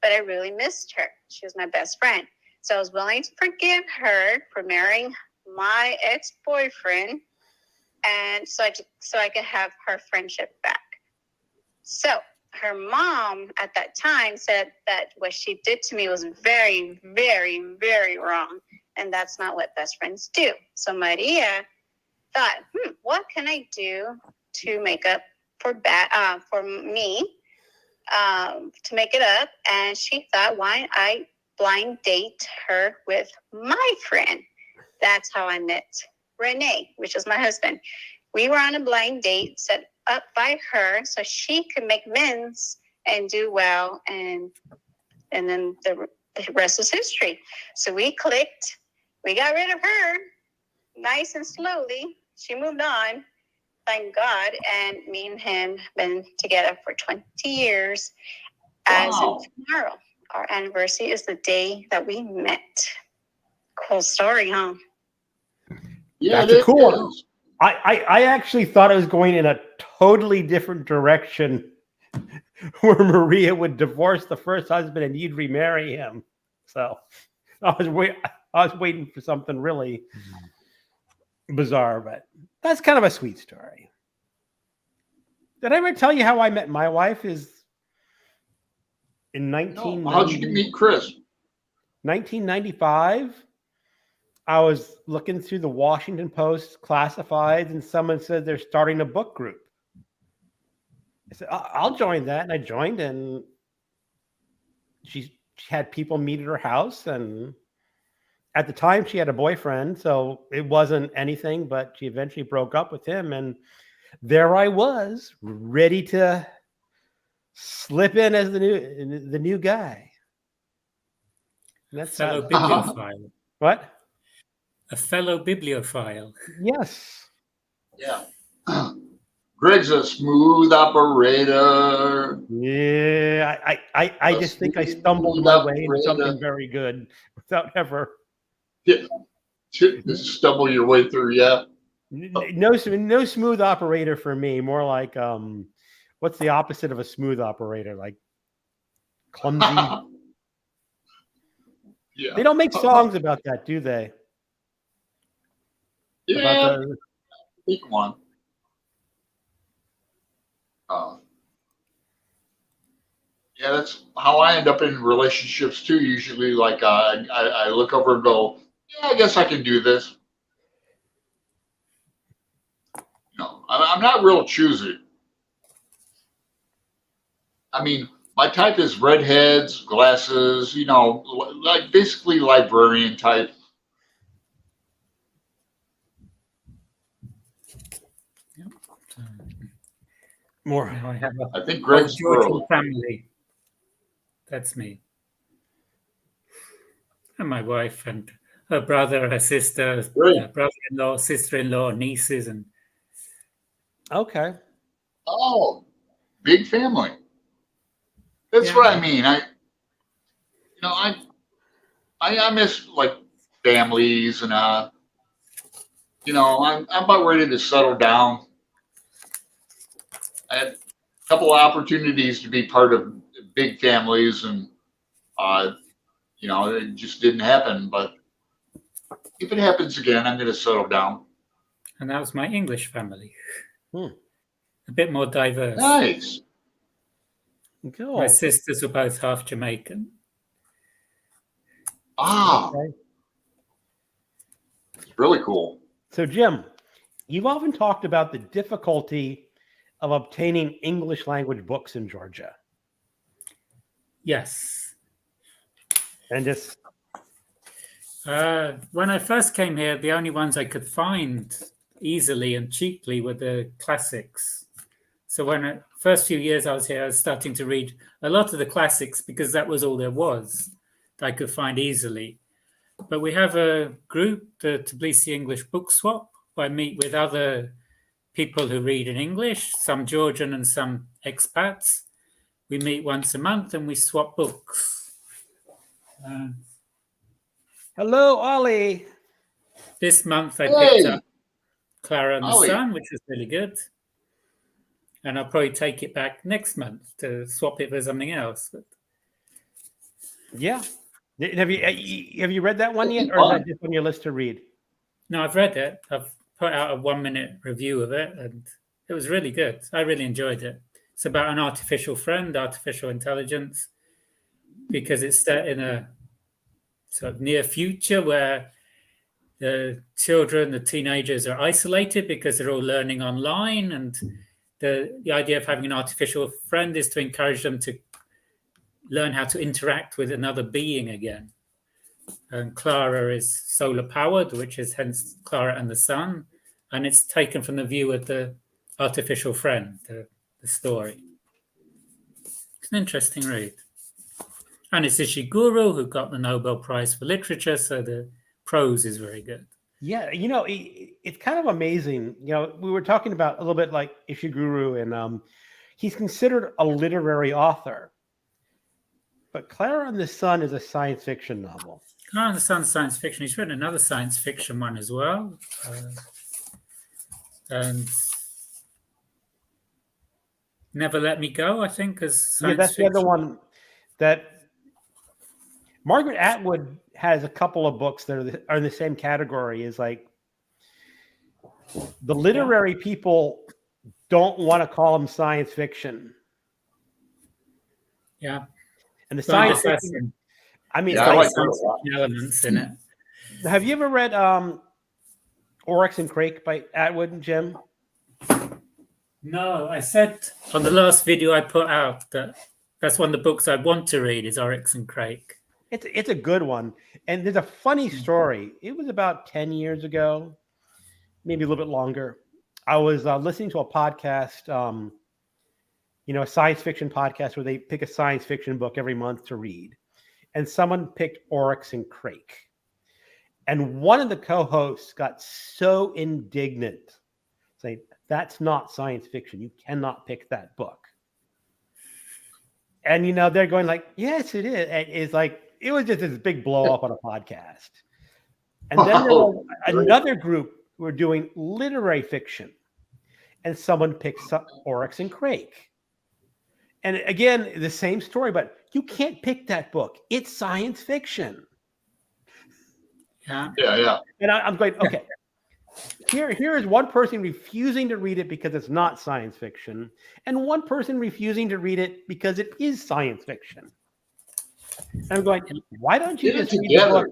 but I really missed her. She was my best friend. So I was willing to forgive her for marrying my ex-boyfriend, and so I could have her friendship back. So her mom at that time said that what she did to me was very, very, very wrong, and that's not what best friends do. So Maria thought, what can I do to make up for me, to make it up? And she thought, why don't I blind date her with my friend? That's how I met Renee, which is my husband. We were on a blind date set up by her so she could make amends and do well, and then the rest is history. So we clicked. We got rid of her nice and slowly. She moved on, thank God, and me and him been together for 20 years. As of tomorrow, our anniversary is the day that we met. Cool story, huh? Yeah, that's cool. I actually thought I was going in a totally different direction, where Maria would divorce the first husband and you'd remarry him. So I was waiting for something really bizarre, but that's kind of a sweet story. Did I ever tell you how I met my wife? Is in 1990. How'd you meet Chris? 1995. I was looking through the Washington Post classifieds, and someone said they're starting a book group. I said, I'll join that. And I joined, and she had people meet at her house, and at the time she had a boyfriend, so it wasn't anything, but she eventually broke up with him, and there I was, ready to slip in as the new guy. And that's Fellow bibliophile. what? A fellow bibliophile. Yes. Yeah. Greg's a smooth operator. Yeah, I just think I stumbled my way into something very good without ever. Yeah. Stumble your way through, yeah. No smooth operator for me. More like what's the opposite of a smooth operator? Like clumsy. Yeah. They don't make songs about that, do they? Yeah. Think one. Yeah, that's how I end up in relationships too. Usually, like I look over and go, "Yeah, I guess I can do this." I'm not real choosy. I mean, my type is redheads, glasses, like basically librarian type. More. Now I have I think Greg's Georgian family. That's me. And my wife and her brother, her sister, brother-in-law, sister-in-law, nieces, and okay. Oh, big family. That's what I mean. I miss like families, and I'm about ready to settle down. I had a couple of opportunities to be part of big families, and it just didn't happen. But if it happens again, I'm going to settle down. And that was my English family. A bit more diverse. Nice. Cool. My sisters were both half Jamaican. Okay. It's really cool. So, Jim, you've often talked about the difficulty of obtaining English language books in Georgia. Yes. And just when I first came here, the only ones I could find easily and cheaply were the classics. So first few years I was here, I was starting to read a lot of the classics because that was all there was that I could find easily. But we have a group, the Tbilisi English Book Swap, where I meet with other people who read in English, some Georgian and some expats. We meet once a month and we swap books. hello, Ollie. This month I picked up Clara and the Sun, which was really good. And I'll probably take it back next month to swap it for something else. But... Yeah. Have you read that one yet, or is that just on your list to read? No, I've read it. I've put out a 1-minute review of it, and it was really good. I really enjoyed it. It's about an artificial friend, artificial intelligence, because it's set in a sort of near future where the children, the teenagers are isolated because they're all learning online, and the idea of having an artificial friend is to encourage them to learn how to interact with another being again. And Clara is solar powered, which is hence Clara and the Sun. And it's taken from the view of the artificial friend, the story. It's an interesting read. And it's Ishiguro, who got the Nobel Prize for Literature, so the prose is very good. Yeah, it's kind of amazing. We were talking about a little bit like Ishiguro, and he's considered a literary author. But Clara and the Sun is a science fiction novel. Clara and the Sun's science fiction. He's written another science fiction one as well. And Never Let Me Go, I think, is science that's fiction. The other one that Margaret Atwood has a couple of books that are in the same category. Is like the literary people don't want to call them science fiction. Yeah. And the science fiction, I mean, I like elements in it. Have you ever read Oryx and Crake by Atwood and Jim? No, I said on the last video I put out that That's one of the books I want to read is Oryx and Crake. It's a good one. And there's a funny story. It was about 10 years ago, maybe a little bit longer. I was listening to a podcast, a science fiction podcast where they pick a science fiction book every month to read. And someone picked Oryx and Crake. And one of the co-hosts got so indignant, saying, that's not science fiction. You cannot pick that book. And, they're going like, yes, it is. And it's like, it was just this big blow up on a podcast. And then there was another group who were doing literary fiction. And someone picks up Oryx and Crake. And again, the same story, but you can't pick that book. It's science fiction. Yeah. And I'm going, okay. Here is one person refusing to read it because it's not science fiction, and one person refusing to read it because it is science fiction. And I'm going, why don't you just read the book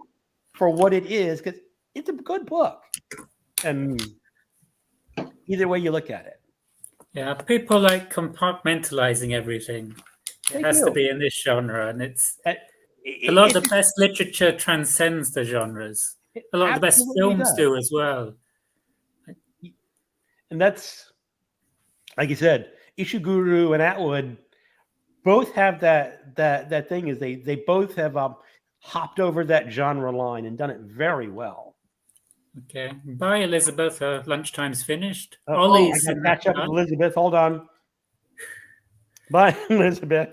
for what it is? Because it's a good book. And either way you look at it. Yeah, people like compartmentalizing everything. It has to be in this genre, and it's a lot of the best literature transcends the genres. A lot of the best films do as well. And that's, like you said, Ishiguro and Atwood both have that thing is they both have hopped over that genre line and done it very well. Okay. Bye, Elizabeth. Lunchtime's finished. I got to catch up with Elizabeth. Hold on. Bye, Elizabeth.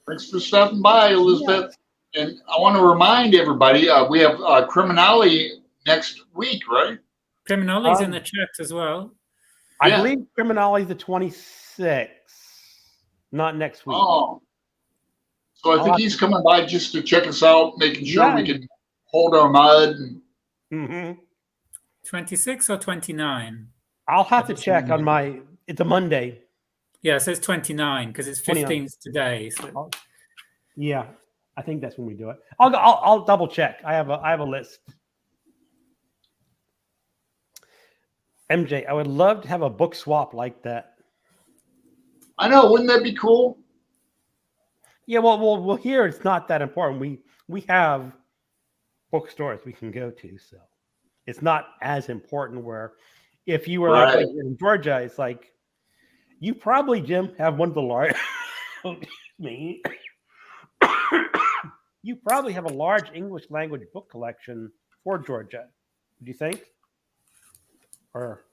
Thanks for stopping by, Elizabeth. Yeah. And I want to remind everybody, we have Criminale next week, right? Criminale's in the chat as well. I believe Criminale is the 26th, not next week. Oh. So I think he's coming by just to check us out, making sure we can hold our mud. And 26 or 29? I'll have to check on it's a Monday. Yeah, it says 29 because it's 15th today. So. Yeah, I think that's when we do it. I'll double check. I have a list. MJ, I would love to have a book swap like that. I know, wouldn't that be cool? Yeah, well, here it's not that important. We have bookstores we can go to, so it's not as important. Where if you were like in Georgia, it's like you probably, Jim, have one of the large. Me. You probably have a large English language book collection for Georgia. Do you think? Or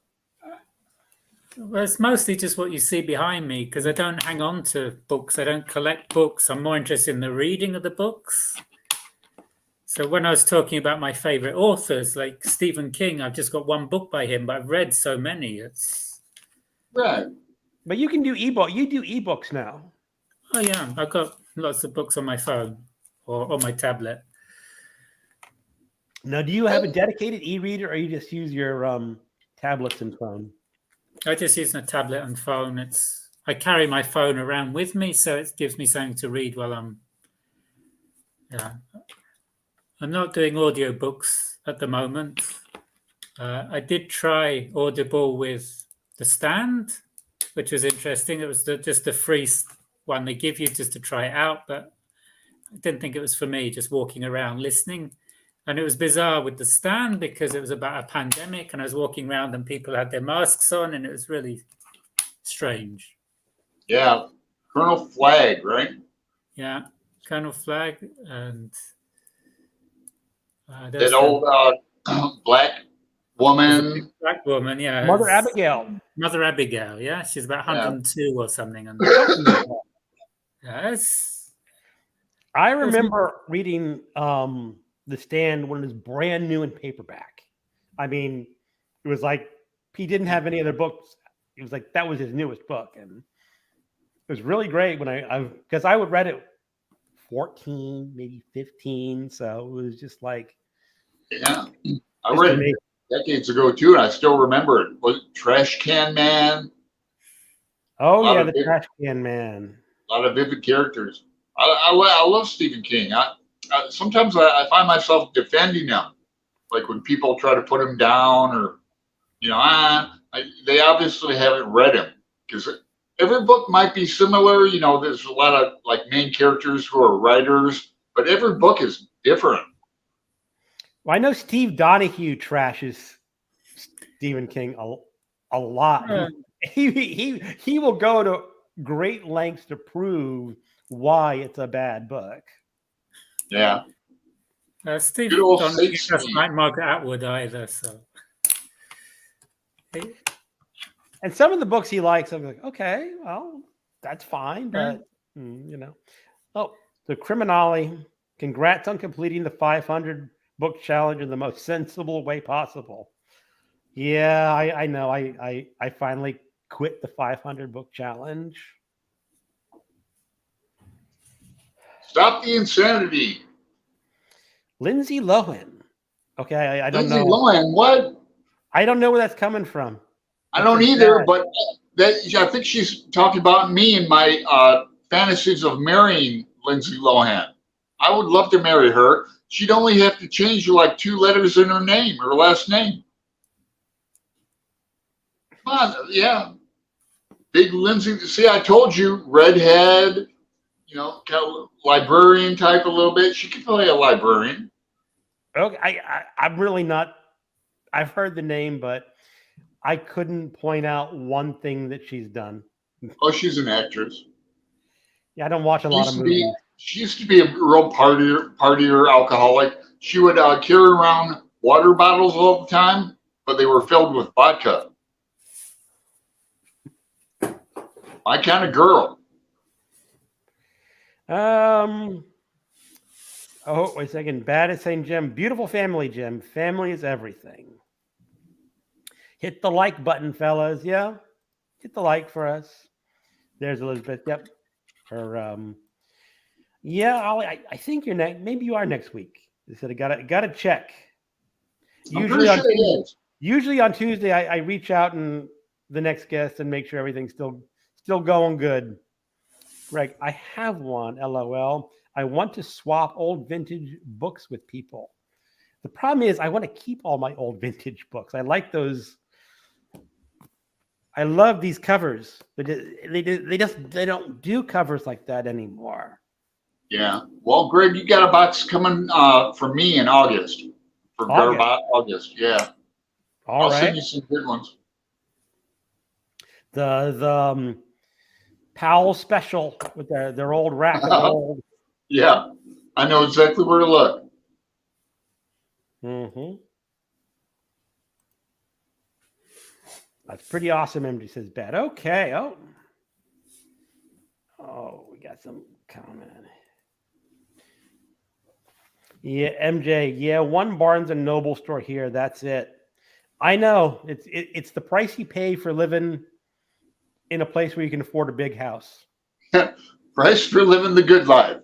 well, it's mostly just what you see behind me because I don't hang on to books. I don't collect books. I'm more interested in the reading of the books. So when I was talking about my favorite authors, like Stephen King, I've just got one book by him, but I've read so many. It's right. But you can do ebook. You do ebooks now. Oh yeah, I've got lots of books on my phone or on my tablet. Now, do you have a dedicated e-reader, or you just use your tablets and phone? I just use my tablet and phone. I carry my phone around with me, so it gives me something to read while I'm not doing audiobooks at the moment. I did try Audible with The Stand, which was interesting. It was just the free one they give you just to try it out, but I didn't think it was for me, just walking around listening. And it was bizarre with The Stand because it was about a pandemic and I was walking around and people had their masks on and it was really strange. Yeah. Colonel Flagg, right? Yeah. Colonel Flagg and that old black woman. Black woman, yeah. Mother Abigail. Mother Abigail, yeah. She's about 102 or something. And yes. I remember reading The Stand when it was brand new in paperback. I mean, it was like he didn't have any other books. It was like that was his newest book, and it was really great when because I would read it 14, maybe 15. So it was just like, yeah, I read it decades ago too, and I still remember it. Was it Trash Can Man? Oh yeah, the Trash Can Man. A lot of vivid characters. I love Stephen King. Sometimes I find myself defending him, like when people try to put him down, or they obviously haven't read him because every book might be similar. You know, there's a lot of like main characters who are writers, but every book is different. Well, I know Steve Donahue trashes Stephen King a lot. He will go to great lengths to prove why it's a bad book. Yeah. Steve Good old Donahue Satan doesn't Steve. like Margaret Atwood either, so. And some of the books he likes, I'm like, okay, well, that's fine, but you know. Oh, the Criminale. Congrats on completing the 500 book challenge in the most sensible way possible. Yeah, I know. I finally quit the 500 book challenge. Stop the insanity. Lindsay Lohan. Okay, I don't Lindsay know. Lohan, what? I don't know where that's coming from. I don't either, but I think she's talking about me and my fantasies of marrying Lindsay Lohan. I would love to marry her. She'd only have to change like 2 letters in her name, her last name. Come on, yeah. Big Lindsay. See, I told you, redhead, you know, kind of librarian type a little bit. She could play a librarian. Okay, I'm really not. I've heard the name, but I couldn't point out one thing that she's done. Oh, she's an actress. Yeah, I don't watch a lot of movies. She used to be a real partier alcoholic. She would carry around water bottles all the time, but they were filled with vodka. My kind of girl. Oh, wait a second. Bad at saying Jim. Beautiful family, Jim. Family is everything. Hit the like button, fellas. Yeah. Hit the like for us. There's Elizabeth. Yep. Her yeah, I think you're next. Maybe you are next week. They said I gotta check. Usually on Tuesday, I reach out and the next guest and make sure everything's still going good. Greg, I have one. LOL. I want to swap old vintage books with people. The problem is I want to keep all my old vintage books. I like those. I love these covers, but they don't do covers like that anymore. Yeah. Well, Greg, you got a box coming for me in August. For August. Yeah. I'll send you some good ones. The Powell special with their old rack of old. Yeah, I know exactly where to look. Mm-hmm. That's pretty awesome. MJ says bad. Okay. Oh, we got some comment. Yeah, MJ. Yeah, one Barnes and Noble store here. That's it. I know. It's the price you pay for living in a place where you can afford a big house. Price for living the good life.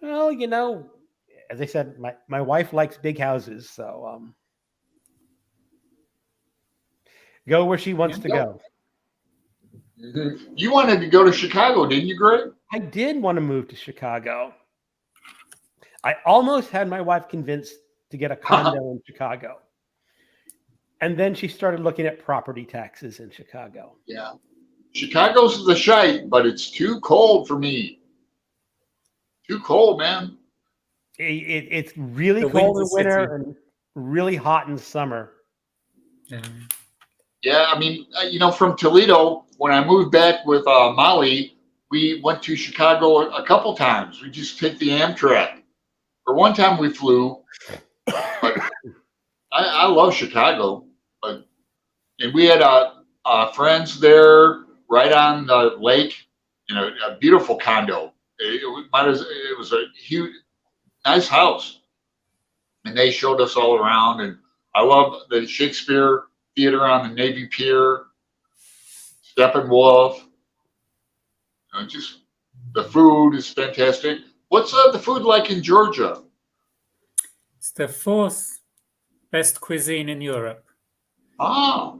Well, you know, as I said, my wife likes big houses, so go where she wants to go. You wanted to go to Chicago, didn't you, Greg? I did want to move to Chicago. I almost had my wife convinced to get a condo in Chicago. And then she started looking at property taxes in Chicago. Yeah. Chicago's the shite, but it's too cold for me. Too cold, man. It's really cold in winter and really hot in summer. Yeah, I mean, you know, from Toledo, when I moved back with Molly, we went to Chicago a couple times. We just take the Amtrak. Or one time we flew. But I love Chicago. And we had friends there right on the lake in a beautiful condo. It was a huge, nice house. And they showed us all around. And I love the Shakespeare Theater on the Navy Pier, Steppenwolf. You know, just the food is fantastic. What's the food like in Georgia? It's the 4th best cuisine in Europe. Ah.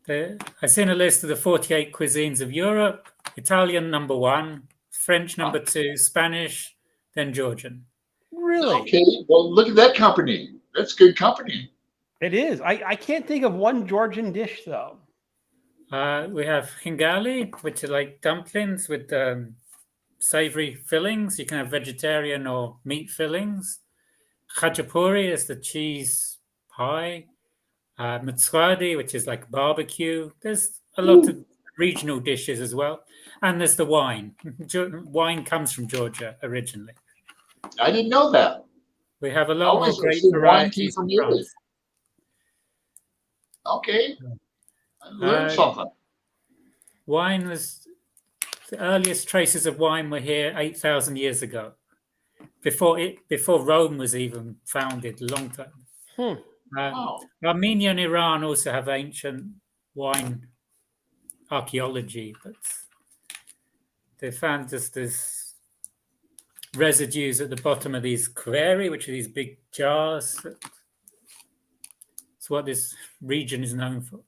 I seen a list of the 48 cuisines of Europe. Italian number 1, French number 2, Spanish, then Georgian. Really? Okay. Well, look at that company. That's good company. It is. I can't think of one Georgian dish, though. We have hingali, which are like dumplings with savory fillings. You can have vegetarian or meat fillings. Khachapuri is the cheese pie. Matswadi, which is like barbecue. There's a lot of regional dishes as well. And there's the wine. Wine comes from Georgia originally. I didn't know that. We have a I lot more always great assumed wine came varieties from in Italy. France. Okay. I learned something. Wine was the earliest traces of wine were here 8,000 years ago, before Rome was even founded. A long time. Wow. Armenia and Iran also have ancient wine archaeology, but they found just this residues at the bottom of these query, which are these big jars. It's what this region is known for.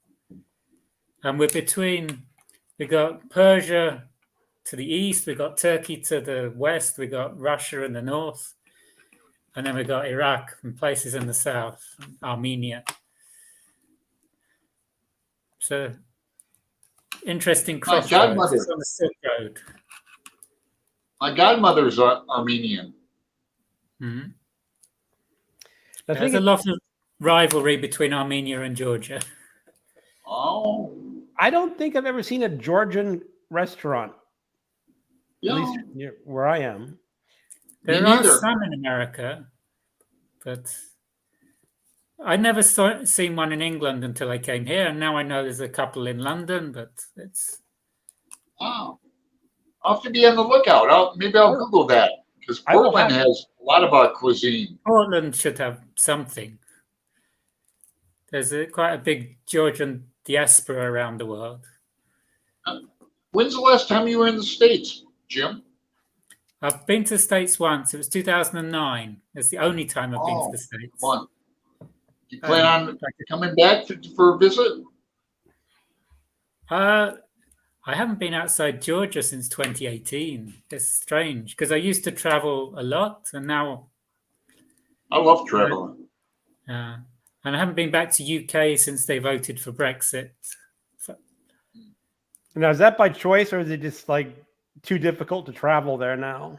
And we got Persia to the east, we got Turkey to the west, we got Russia in the north, and then we got Iraq and places in the south, Armenia. So interesting crossroads. godmother. It's on the Silk Road. My godmother's Armenian. Mm-hmm. The There's thing a is, lot of rivalry between Armenia and Georgia. Oh. I don't think I've ever seen a Georgian restaurant, Yeah. at least near where I am. There Me are neither. some in America, but I never seen one in England until I came here, and now I know there's a couple in London, but it's Wow. I'll have to be on the lookout. Maybe I'll Google that because I will Portland have- has a lot of cuisine. Portland should have something. There's quite a big Georgian diaspora around the world. When's the last time you were in the States, Jim? I've been to the States once. It was 2009. It's the only time I've been to the States. Come on. You plan on coming back for a visit? I haven't been outside Georgia since 2018. It's strange because I used to travel a lot, and now I love traveling. and I haven't been back to UK since they voted for Brexit. So, Now, is that by choice or is it just like too difficult to travel there now?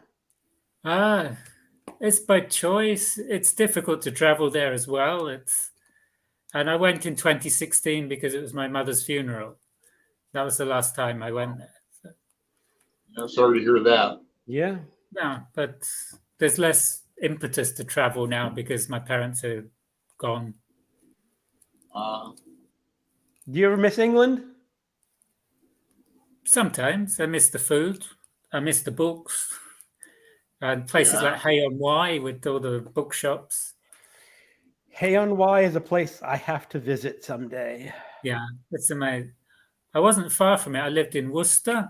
it's by choice. It's difficult to travel there as well. And I went in 2016 because it was my mother's funeral. That was the last time I went there. So, I'm sorry to hear that. Yeah. no, but there's less impetus to travel now because my parents are gone. Do you ever miss England? Sometimes I miss the food. I miss the books. And places Yeah. like Hay on Wye with all the bookshops. Hay on Wye is a place I have to visit someday. Yeah, it's amazing. I wasn't far from it. I lived in Worcester,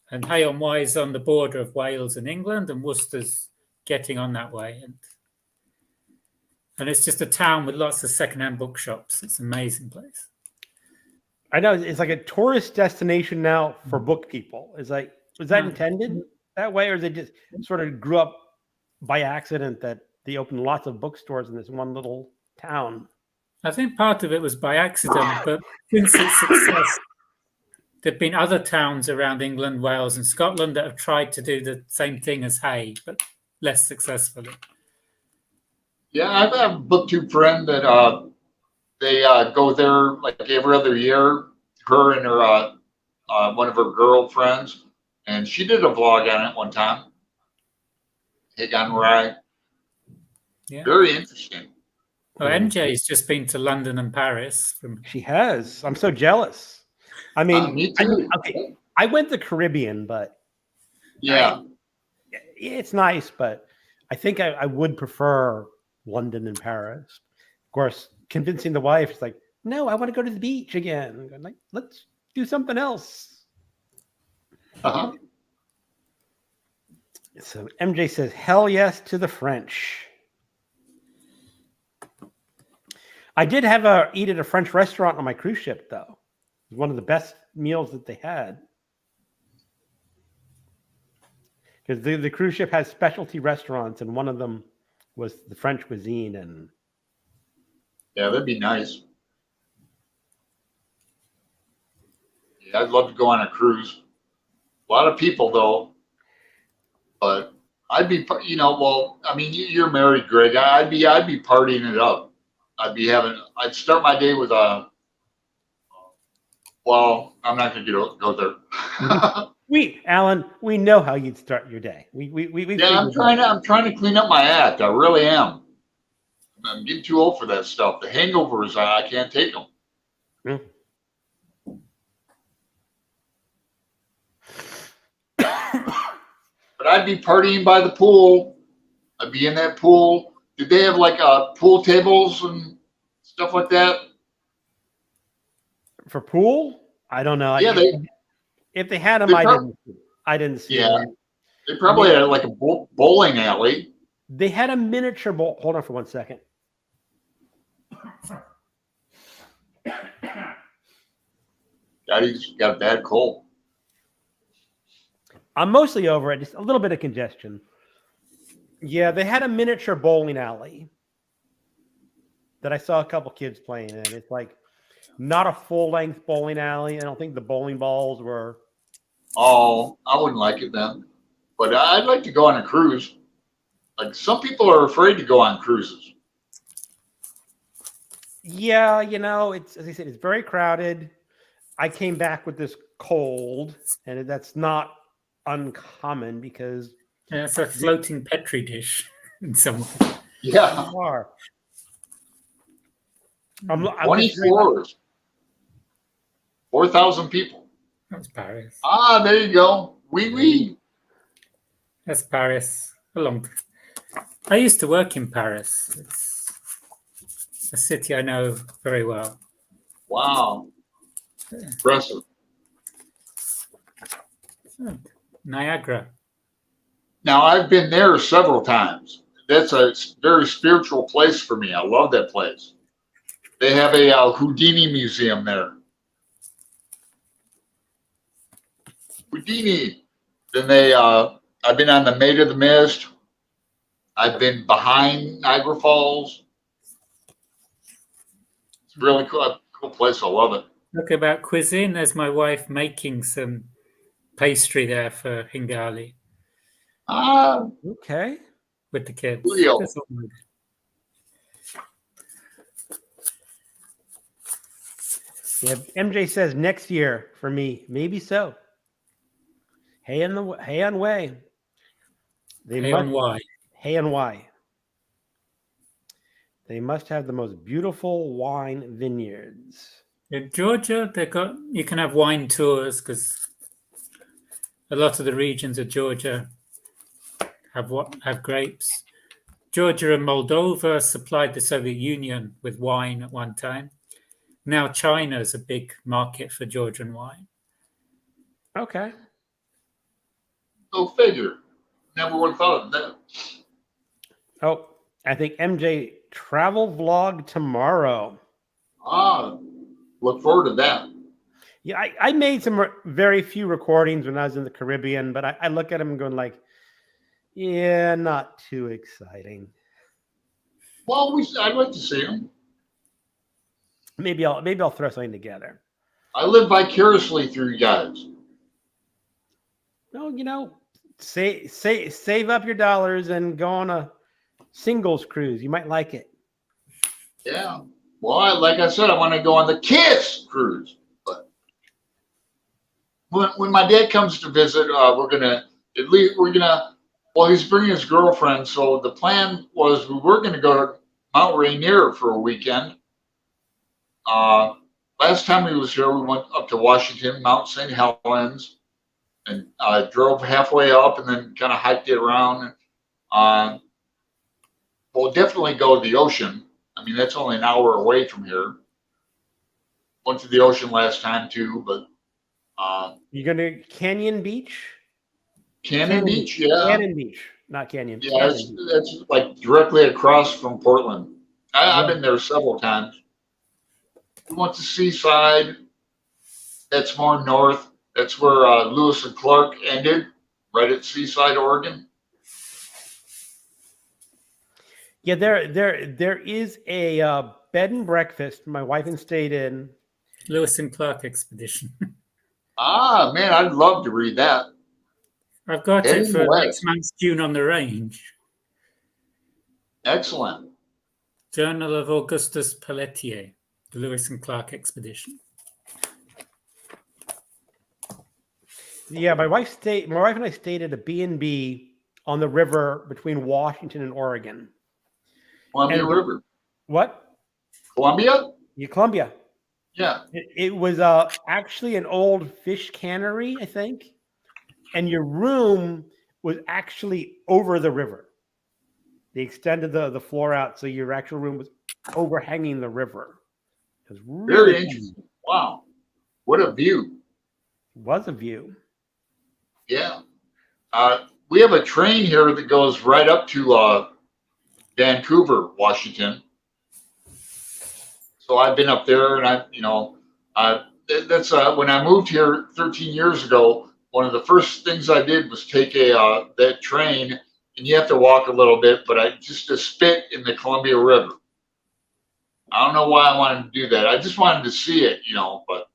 and Hay on Wye is on the border of Wales and England, and Worcester's getting on that way. And it's just a town with lots of secondhand bookshops. It's an amazing place. I know it's like a tourist destination now for book people. Is that intended that way, or is it just sort of grew up by accident that they opened lots of bookstores in this one little town? I think part of it was by accident, but since its success, there have been other towns around England, Wales, and Scotland that have tried to do the same thing as Hay, but less successfully. Yeah, I have a BookTube friend that they go there like every other year. Her and her one of her girlfriends, and she did a vlog on it one time. Hey, on Rye. Yeah. Very interesting. Well, MJ's just been to London and Paris. She has. I'm so jealous. I mean, Me too. I went to the Caribbean, but Yeah. it's nice, but I think I would prefer London and Paris. Of course, convincing the wife is like, no, I want to go to the beach again. I'm like, let's do something else. Uh-huh. So MJ says, hell yes to the French. I did eat at a French restaurant on my cruise ship, though. It was one of the best meals that they had. Because the cruise ship has specialty restaurants, and one of them was the French cuisine. And Yeah, that'd be nice. Yeah, I'd love to go on a cruise. A lot of people though, but I'd be, well, I mean, you're married, Greg. I'd be partying it up. I'd start my day with well, I'm not going to go there. Alan, we know how you'd start your day. Yeah, I'm trying to clean up my act. I really am. I'm getting too old for that stuff. The hangovers, I can't take them. But I'd be partying by the pool. I'd be in that pool. Did they have like pool tables and stuff like that? For pool? I don't know. Yeah, if they had them, I didn't see them. They probably had like a bowling alley. They had a miniature bowl. Hold on for 1 second. Daddy's got a bad cold. I'm mostly over it. Just a little bit of congestion. Yeah, they had a miniature bowling alley that I saw a couple kids playing in. It's like not a full-length bowling alley. I don't think the bowling balls were. Oh, I wouldn't like it then. But I'd like to go on a cruise. Like some people are afraid to go on cruises. Yeah, it's, as I said, it's very crowded. I came back with this cold, and that's not uncommon because it's a floating petri dish in some way. Yeah. you are. 20 floors. 4,000 people. That's Paris. Ah, there you go. Oui. That's Paris. I used to work in Paris. It's a city I know very well. Wow. Impressive. Niagara. Now, I've been there several times. That's a very spiritual place for me. I love that place. They have a Houdini museum there. Houdini. Then I've been on the Maid of the Mist. I've been behind Niagara Falls. It's really cool place. I love it. Look about cuisine. There's my wife making some pastry there for Hingali. Ah, Okay. With the kids. Real. Yeah, MJ says next year for me. Maybe so. Hey on way. Hey on why? Hey and why? They must have the most beautiful wine vineyards. In Georgia, you can have wine tours because a lot of the regions of Georgia have grapes. Georgia and Moldova supplied the Soviet Union with wine at one time. Now China is a big market for Georgian wine. Okay. Go figure. Never would have thought of that. Oh, I think MJ travel vlog tomorrow. Ah, look forward to that. Yeah, I made some very few recordings when I was in the Caribbean, but I look at them going like, yeah, not too exciting. Well, I'd like to see them. Maybe I'll throw something together. I live vicariously through you guys. No, save up your dollars and go on a singles cruise. You might like it. Yeah. Well, like I said, I want to go on the KISS cruise. But when my dad comes to visit, well, he's bringing his girlfriend. So the plan was we were going to go to Mount Rainier for a weekend. Last time he was here, we went up to Washington, Mount St. Helens, and drove halfway up and then kind of hiked it around. We'll definitely go to the ocean. I mean, that's only an hour away from here. Went to the ocean last time too, but you're going to Canyon Beach? Canyon Beach, yeah. Canyon Beach, not Canyon. Yeah, that's like directly across from Portland. I've been there several times. We went to Seaside. That's more north. That's where Lewis and Clark ended, right at Seaside, Oregon. Yeah, there is a bed and breakfast my wife and stayed in. Lewis and Clark expedition. Ah, man, I'd love to read that. I've got Heading it for west. next month's June on the Range. Excellent. Journal of Augustus Pelletier, the Lewis and Clark Expedition. Yeah, my wife and I stayed at a B&B on the river between Washington and Oregon. Columbia And- River. What? Columbia? Yeah, Columbia. Yeah. It was actually an old fish cannery, I think. And your room was actually over the river. They extended the floor out, so your actual room was overhanging the river. It was really Very interesting. Wow. What a view. was a view. Yeah. We have a train here that goes right up to Vancouver, Washington. So I've been up there, and that's when I moved here 13 years ago. One of the first things I did was take that train, and you have to walk a little bit, but I just to spit in the Columbia River. I don't know why I wanted to do that. I just wanted to see it, but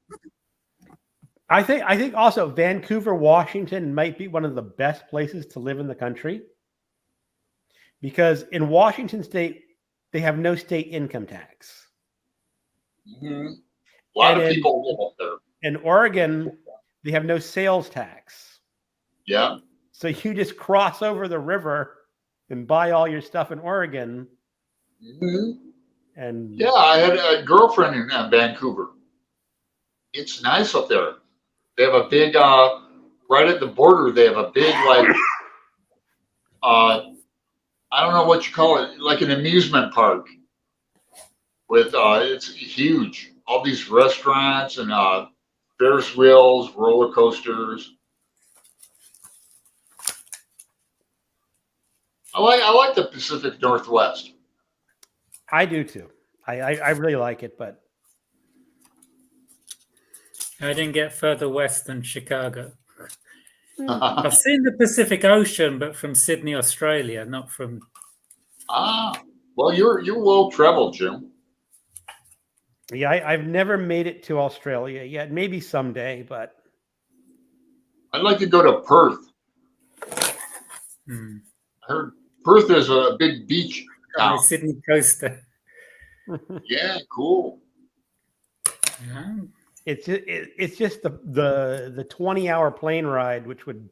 I think also Vancouver, Washington might be one of the best places to live in the country, because in Washington state, they have no state income tax. a lot And of in- people live up there. In Oregon, they have no sales tax. Yeah. So you just cross over the river and buy all your stuff in Oregon. Mhm. And Yeah, I had a girlfriend in Vancouver. It's nice up there. They have a big, right at the border, they have a big, I don't know what you call it, like an amusement park. With, it's huge. All these restaurants and Ferris wheels, roller coasters. I like the Pacific Northwest. I do too. I really like it, but I didn't get further west than Chicago. I've seen the Pacific Ocean, but from Sydney, Australia, not from. Well, you're well traveled, Jim. yeah, I've never made it to Australia yet. Maybe someday, but I'd like to go to Perth. Hmm. I heard Perth is a big beach I'm town. a Sydney coaster. Yeah, cool. Yeah. it's just the 20-hour plane ride, which would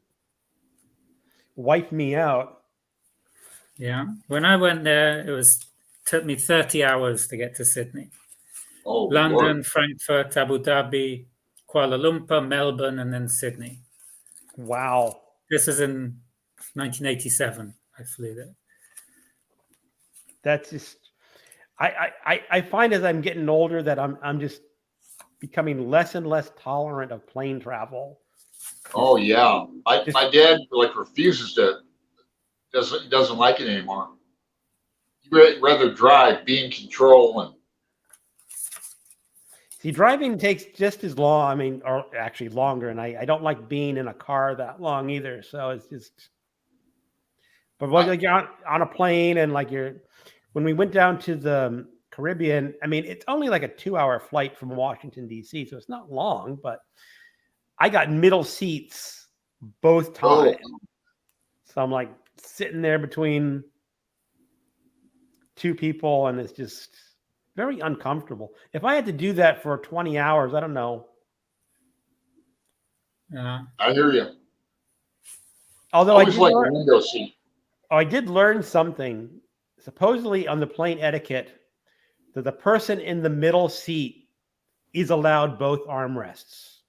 wipe me out. Yeah. When I went there, took me 30 hours to get to Sydney. Oh, London, Lord. Frankfurt, Abu Dhabi, Kuala Lumpur, Melbourne, and then Sydney. Wow. This was in 1987. I flew there. That's just I find as I'm getting older that I'm just becoming less and less tolerant of plane travel. Oh yeah. My dad refuses to. Doesn't like it anymore. He'd rather drive, be in control, and See, driving takes just as long. I mean, or actually longer, and I don't like being in a car that long either. So it's just. But like you're on a plane and when we went down to the Caribbean, I mean, it's only like a 2-hour flight from Washington, D.C., so it's not long, but I got middle seats both times. So I'm like sitting there between two people, and it's just very uncomfortable. If I had to do that for 20 hours, I don't know. I hear you. Although Always like a window seat. I did learn something, supposedly on the plane etiquette, that the person in the middle seat is allowed both armrests.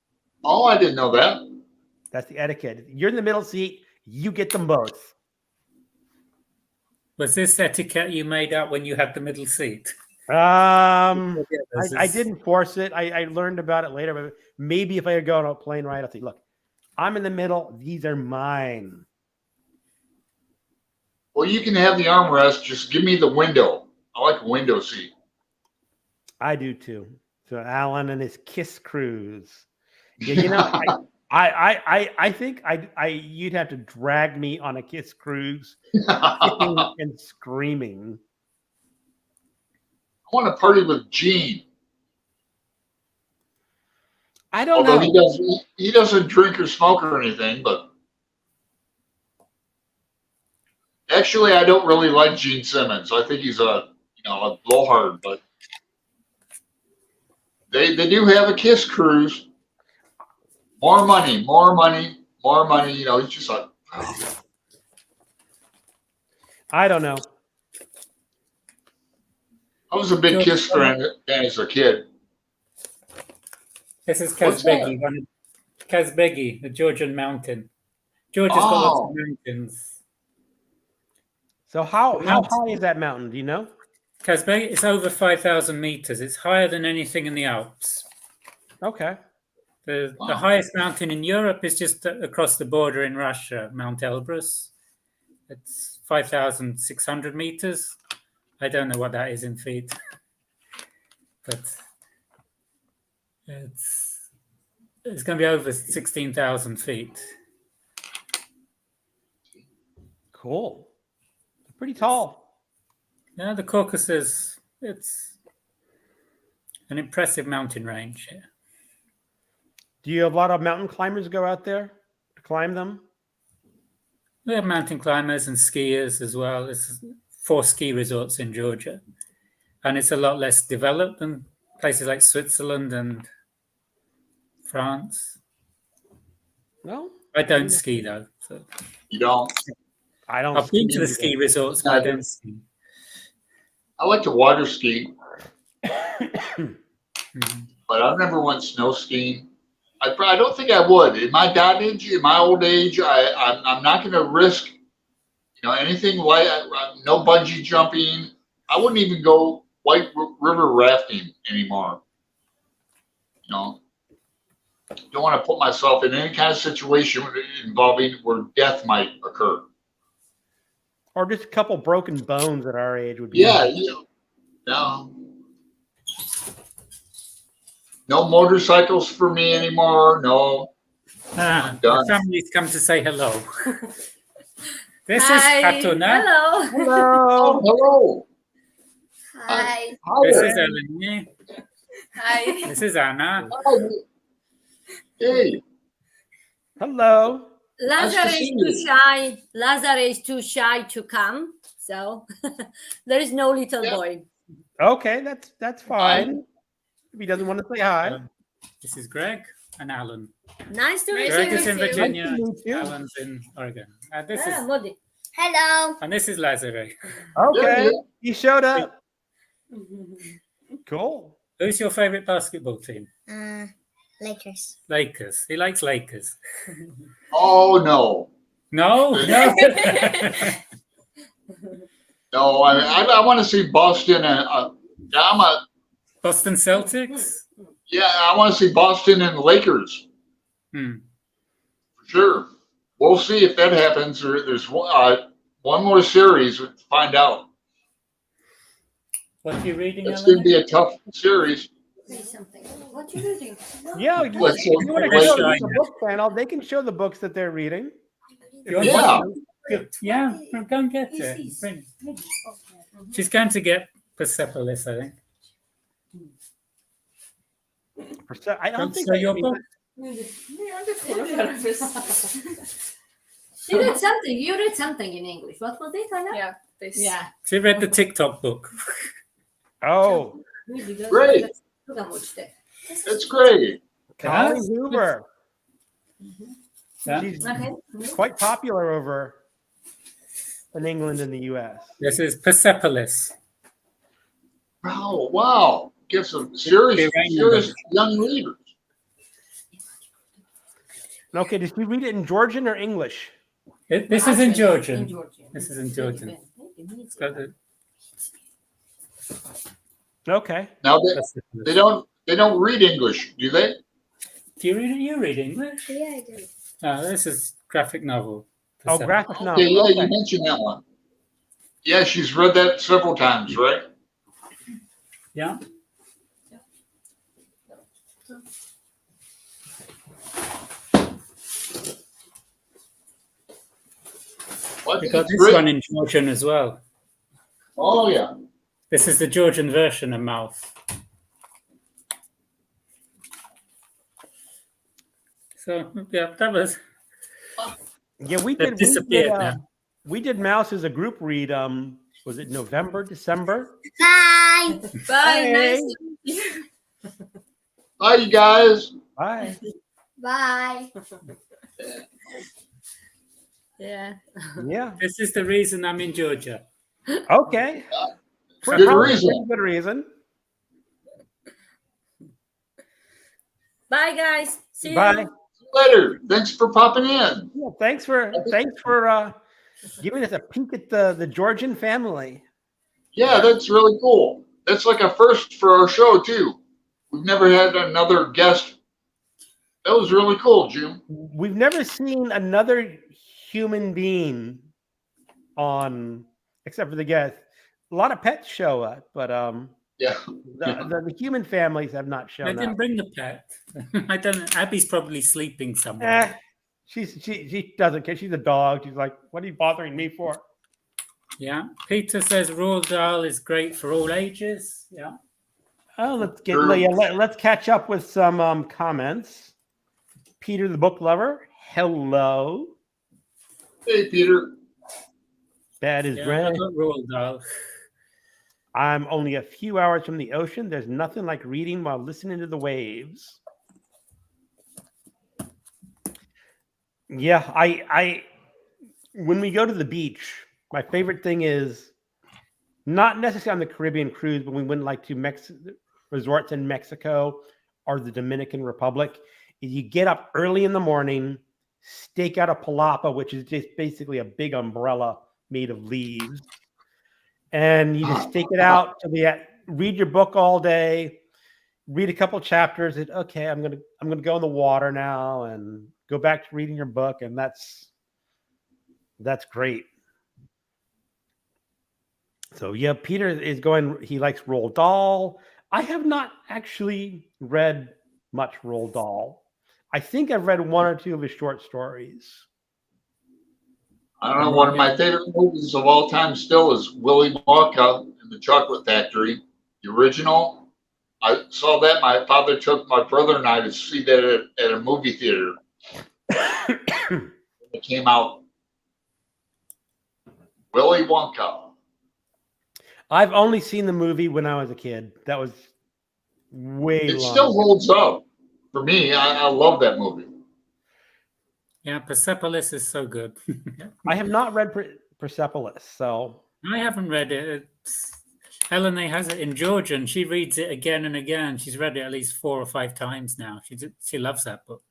Oh, I didn't know that. That's the etiquette. You're in the middle seat, you get them both. Was this etiquette you made up when you had the middle seat? I didn't force it. I learned about it later, but maybe if I go on a plane ride, I'll say, look, I'm in the middle. These are mine. Well, you can have the armrest. Just give me the window. I like a window seat. I do too. So Alan and his Kiss Cruise. Yeah, I think you'd have to drag me on a Kiss Cruise, kicking and screaming. I want to party with Gene. I don't Although know. he doesn't drink or smoke or anything, but actually, I don't really like Gene Simmons. I think he's a blowhard, but they do have a Kiss cruise. More money, more money, more money. You know, he's just like. Oh. I don't know. I was a big Kiss fan as a kid. This is What's that? Kazbegi, Kazbegi, the Georgian mountain. Georgia's got lots of mountains. So how high is that mountain? Do you know? Kazbegi, it's over 5,000 meters. It's higher than anything in the Alps. Okay. The highest mountain in Europe is just across the border in Russia, Mount Elbrus. It's 5,600 meters. I don't know what that is in feet, but it's going to be over 16,000 feet. Cool. Pretty tall. Yeah, the Caucasus, it's an impressive mountain range here. Do you have a lot of mountain climbers go out there to climb them? We have mountain climbers and skiers as well. There's 4 ski resorts in Georgia, and it's a lot less developed than places like Switzerland and France. No, I don't ski though. So. You don't? I don't. I've been to the ski resorts, but I don't ski. I like to water ski, but I've never went snow skiing. I don't think I would. In my age, in my old age, I'm not going to risk, anything like no bungee jumping. I wouldn't even go white river rafting anymore. Don't want to put myself in any kind of situation involving where death might occur. Or just a couple broken bones at our age would be. Yeah, no motorcycles for me anymore. No. The family's come to say hello. This Hi. is Katuna. Hello. Hello. Hello. Hi. This is Eleni. Hi. This is Anna. Hey. Hello. Lazar is too shy. Lazar is too shy to come, so there is no little boy. Okay, that's fine. If he doesn't want to say hi. This is Greg and Alan. Nice to meet Greg you. is in Virginia. Nice to meet you. Alan's in Oregon. This is Hello. and this is Lazare. Okay, he showed up. Cool. Who's your favorite basketball team? Lakers. Lakers. He likes Lakers. Oh no. No. No, I want to see Boston and Boston Celtics. I want to see Boston and the Lakers. For sure. We'll see if that happens. There's one more series to find out. What are you reading? It's going to be a tough series. Say something. What are you reading? Yeah, if you want to show the book panel, they can show the books that they're reading. Yeah. Yeah, go and get it. Bring. She's going to get Persepolis, I think. I don't think So your book. She read something. You read something in English. What was it, Anna? Yeah, this. Yeah. She read the TikTok book. Oh, Great. That's great. Colleen Hoover. Yeah. She's quite popular over in England and the U.S. This is Persepolis. Wow. Get some serious young readers. Okay, did you read it in Georgian or English? This is in Georgian. This is in Georgian. Okay. Now they don't read English, do they? Do you read English? Yeah, I do. This is graphic novel. Oh, graphic novel. Yeah, Okay. you mentioned that one. Yeah, she's read that several times, right? Yeah. Well, We got this one in Georgian as well. Oh yeah. This is the Georgian version of Mouth. So yeah, that was. Yeah, we They've did. disappeared now. We did Mouse as a group read. Was it November, December? Bye. Bye. Hey. Nice to meet you. Bye, you guys. Bye. Bye. Yeah. Yeah. This is the reason I'm in Georgia. Okay. Good Probably reason. Good reason. Bye, guys. See Bye. you. See you later. Thanks for popping in. Yeah, thanks for giving us a peek at the Georgian family. Yeah, that's really cool. That's like a first for our show too. We've never had another guest. That was really cool, Jim. We've never seen another human being on, except for the guest. A lot of pets show up, but Yeah. the human families have not I shown didn't up. bring the pet. I don't. Abby's probably sleeping somewhere. She doesn't care. She's a dog. She's like, what are you bothering me for? Yeah. Peter says Roald Dahl is great for all ages. Yeah. Oh, let's get Sure. let's catch up with some comments. Peter the book lover, hello. Hey, Peter. Bad is Yeah, I red. got Roald Dahl. I'm only a few hours from the ocean. There's nothing like reading while listening to the waves. Yeah, I when we go to the beach, my favorite thing is not necessarily on the Caribbean cruise, but we went like to resorts in Mexico or the Dominican Republic. You get up early in the morning, stake out a palapa, which is just basically a big umbrella made of leaves, and you just stake it out to read your book all day, read a couple chapters. And okay, I'm gonna go in the water now and go back to reading your book, and that's great. So yeah, Peter is going. He likes Roald Dahl. I have not actually read much Roald Dahl. I think I've read one or two of his short stories. I don't know. One of my favorite movies of all time still is Willy Wonka and the Chocolate Factory, the original. I saw that. My father took my brother and I to see that at a movie theater. It came out. Willy Wonka. I've only seen the movie when I was a kid. That was way It long. still holds up. For me, I love that movie. Yeah, Persepolis is so good. I have not read Persepolis, so I haven't read it. Helena has it in Georgian. She reads it again and again. She's read it at least 4 or 5 times now. She loves that book.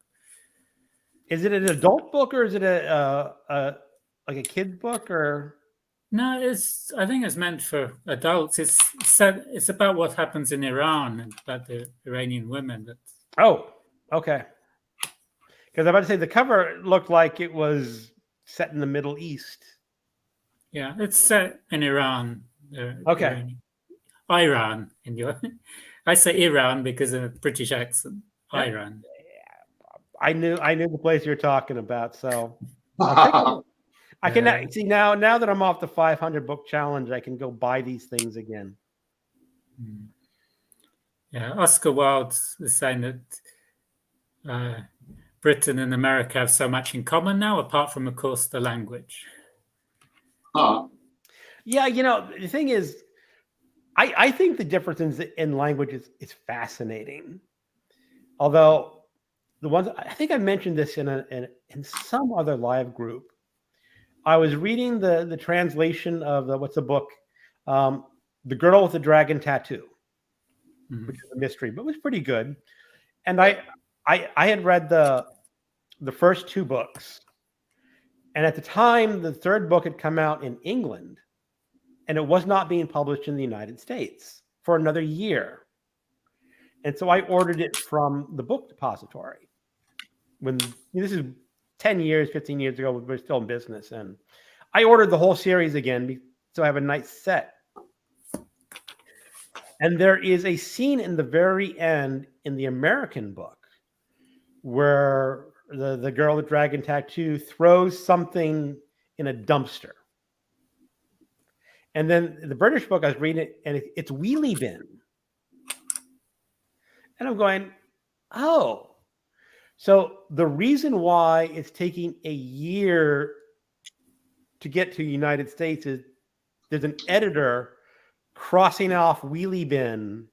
is it an adult book or is it a like a kid book or? No, I think it's meant for adults. It's about what happens in Iran and about the Iranian women. Oh, okay. Because I'm about to say the cover looked like it was set in the Middle East. Yeah, it's set in Iran. Okay. Iran. I say Iran because of a British accent. Yeah. Iran. I knew the place you're talking about, so I can see now that I'm off the 500 book challenge, I can go buy these things again. Yeah, Oscar Wilde is saying that Britain and America have so much in common now, apart from, of course, the language. Huh. Yeah, the thing is, I think the difference in language is fascinating. Although the ones I think I mentioned this in some other live group. I was reading the translation of what's the book, The Girl with the Dragon Tattoo, which is a mystery, but it was pretty good. And I had read the first 2 books, and at the time the third book had come out in England, and it was not being published in the United States for another year. And so I ordered it from the book depository. When this is 10 years, 15 years ago, we're still in business, and I ordered the whole series again, so I have a nice set. And there is a scene in the very end in the American book where the girl with dragon tattoo throws something in a dumpster. And then the British book, I was reading it, and it's wheelie bin. And I'm going, oh. So the reason why it's taking a year to get to the United States is there's an editor crossing off wheelie bin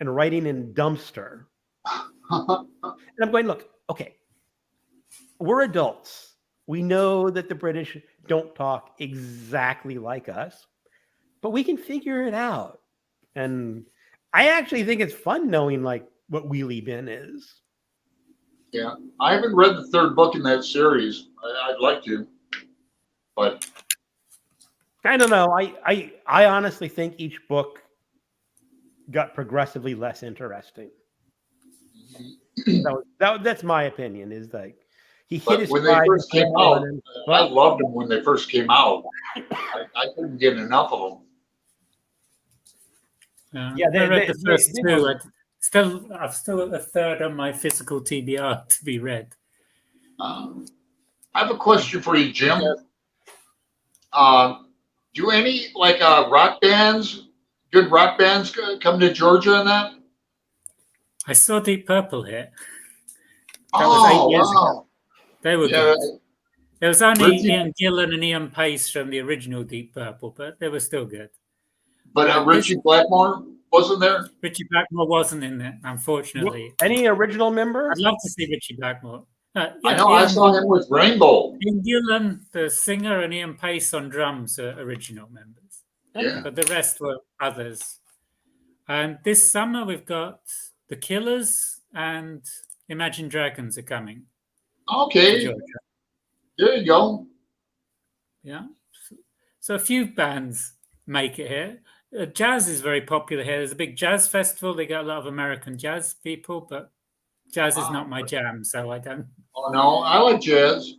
and writing in dumpster. And I'm going, look, okay, we're adults. We know that the British don't talk exactly like us, but we can figure it out. And I actually think it's fun knowing like what wheelie bin is. Yeah, I haven't read the third book in that series. I'd like to, but I don't know. I honestly think each book got progressively less interesting. That's my opinion. Is like he hit his when they stride first came and- out, I loved them when they first came out. I couldn't get enough of them. Yeah, I read the first they two. were- I've still a third on my physical TBR to be read. I have a question for you, Jim. Do any like rock bands, good rock bands, come to Georgia and that? I saw Deep Purple here. Oh, 8 years wow. ago. They were Yeah, good. There was only Richie- Ian Gillan and Ian Pace from the original Deep Purple, but they were still good. but Richie Blackmore wasn't there? Richie Blackmore wasn't in it, unfortunately. Any original members? I'd love to see Richie Blackmore. I know. I saw him with Rainbow. Ian Gillan, the singer, and Ian Pace on drums are original members. Yeah. But the rest were others. And this summer we've got The Killers and Imagine Dragons are coming to Okay, Georgia. there you go. Yeah. So a few bands make it here. Jazz is very popular here. There's a big jazz festival. They got a lot of American jazz people, but jazz is not my jam, so I don't. Oh no, I like jazz.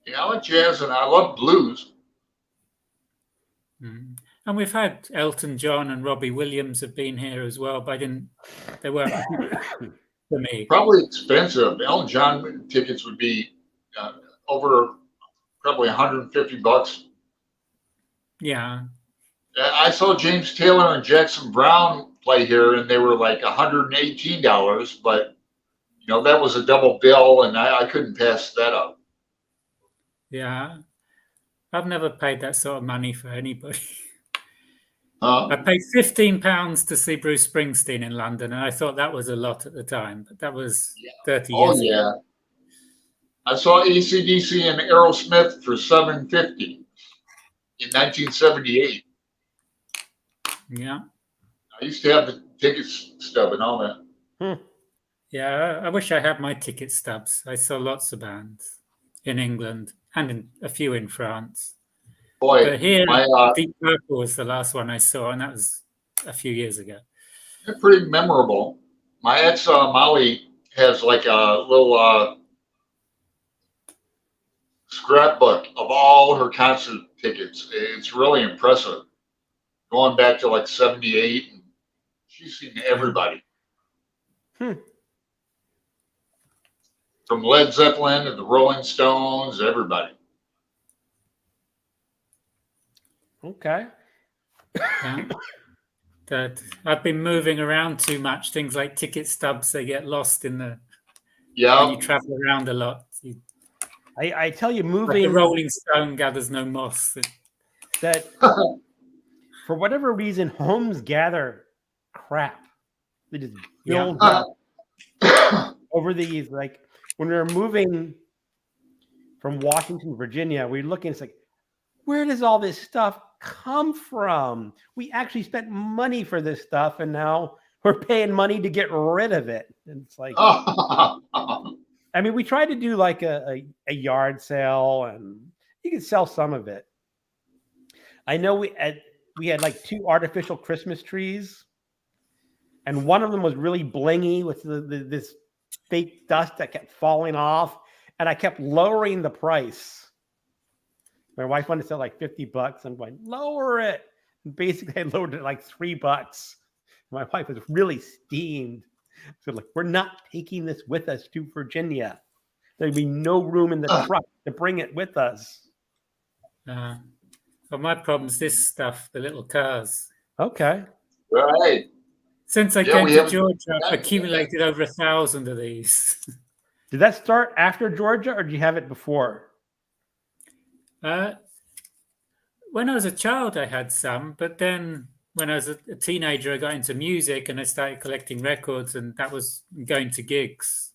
Yeah, I like jazz and I love blues. Mm. And we've had Elton John and Robbie Williams have been here as well, but they weren't for me. Probably expensive. Elton John tickets would be over probably $150. Yeah. I saw James Taylor and Jackson Brown play here, and they were like $118. But you know that was a double bill, and I couldn't pass that up. Yeah. I've never paid that sort of money for anybody. I paid £15 to see Bruce Springsteen in London, and I thought that was a lot at the time, but that was 30 years ago. Yeah. I saw AC/DC and Aerosmith for $750 in 1978. Yeah. I used to have the ticket stub and all that. Yeah, I wish I had my ticket stubs. I saw lots of bands in England and a few in France. Boy, But here, my, Deep Purple was the last one I saw, and that was a few years ago. they're pretty memorable. My ex Molly has like a little scrapbook of all her concert tickets. It's really impressive. Going back to like 78, and she's seen everybody. From Led Zeppelin to the Rolling Stones, everybody. Okay. Yeah. That I've been moving around too much. Things like ticket stubs, they get lost in the when Yeah, you travel around a lot. I tell you, Like moving a rolling stone gathers no moss. that for whatever reason, homes gather crap. They just build up over these. Like when we were moving from Washington, Virginia, we were looking. It's like, where does all this stuff come from? We actually spent money for this stuff, and now we're paying money to get rid of it. And it's like, I mean, we tried to do like a yard sale, and you could sell some of it. I know we had like 2 artificial Christmas trees, and one of them was really blingy with this fake dust that kept falling off, and I kept lowering the price. My wife wanted to sell like $50. I'm going, lower it. And basically, I lowered it like $3. My wife was really steamed. So like, we're not taking this with us to Virginia. There'd be no room in the truck to bring it with us. Well, my problem is this stuff, the little cars. Okay. right. Since I Yeah, came we to haven't- Georgia, I've accumulated over 1,000 of these. Did that start after Georgia, or did you have it before? When I was a child, I had some, but then when I was a teenager, I got into music and I started collecting records, and that was going to gigs.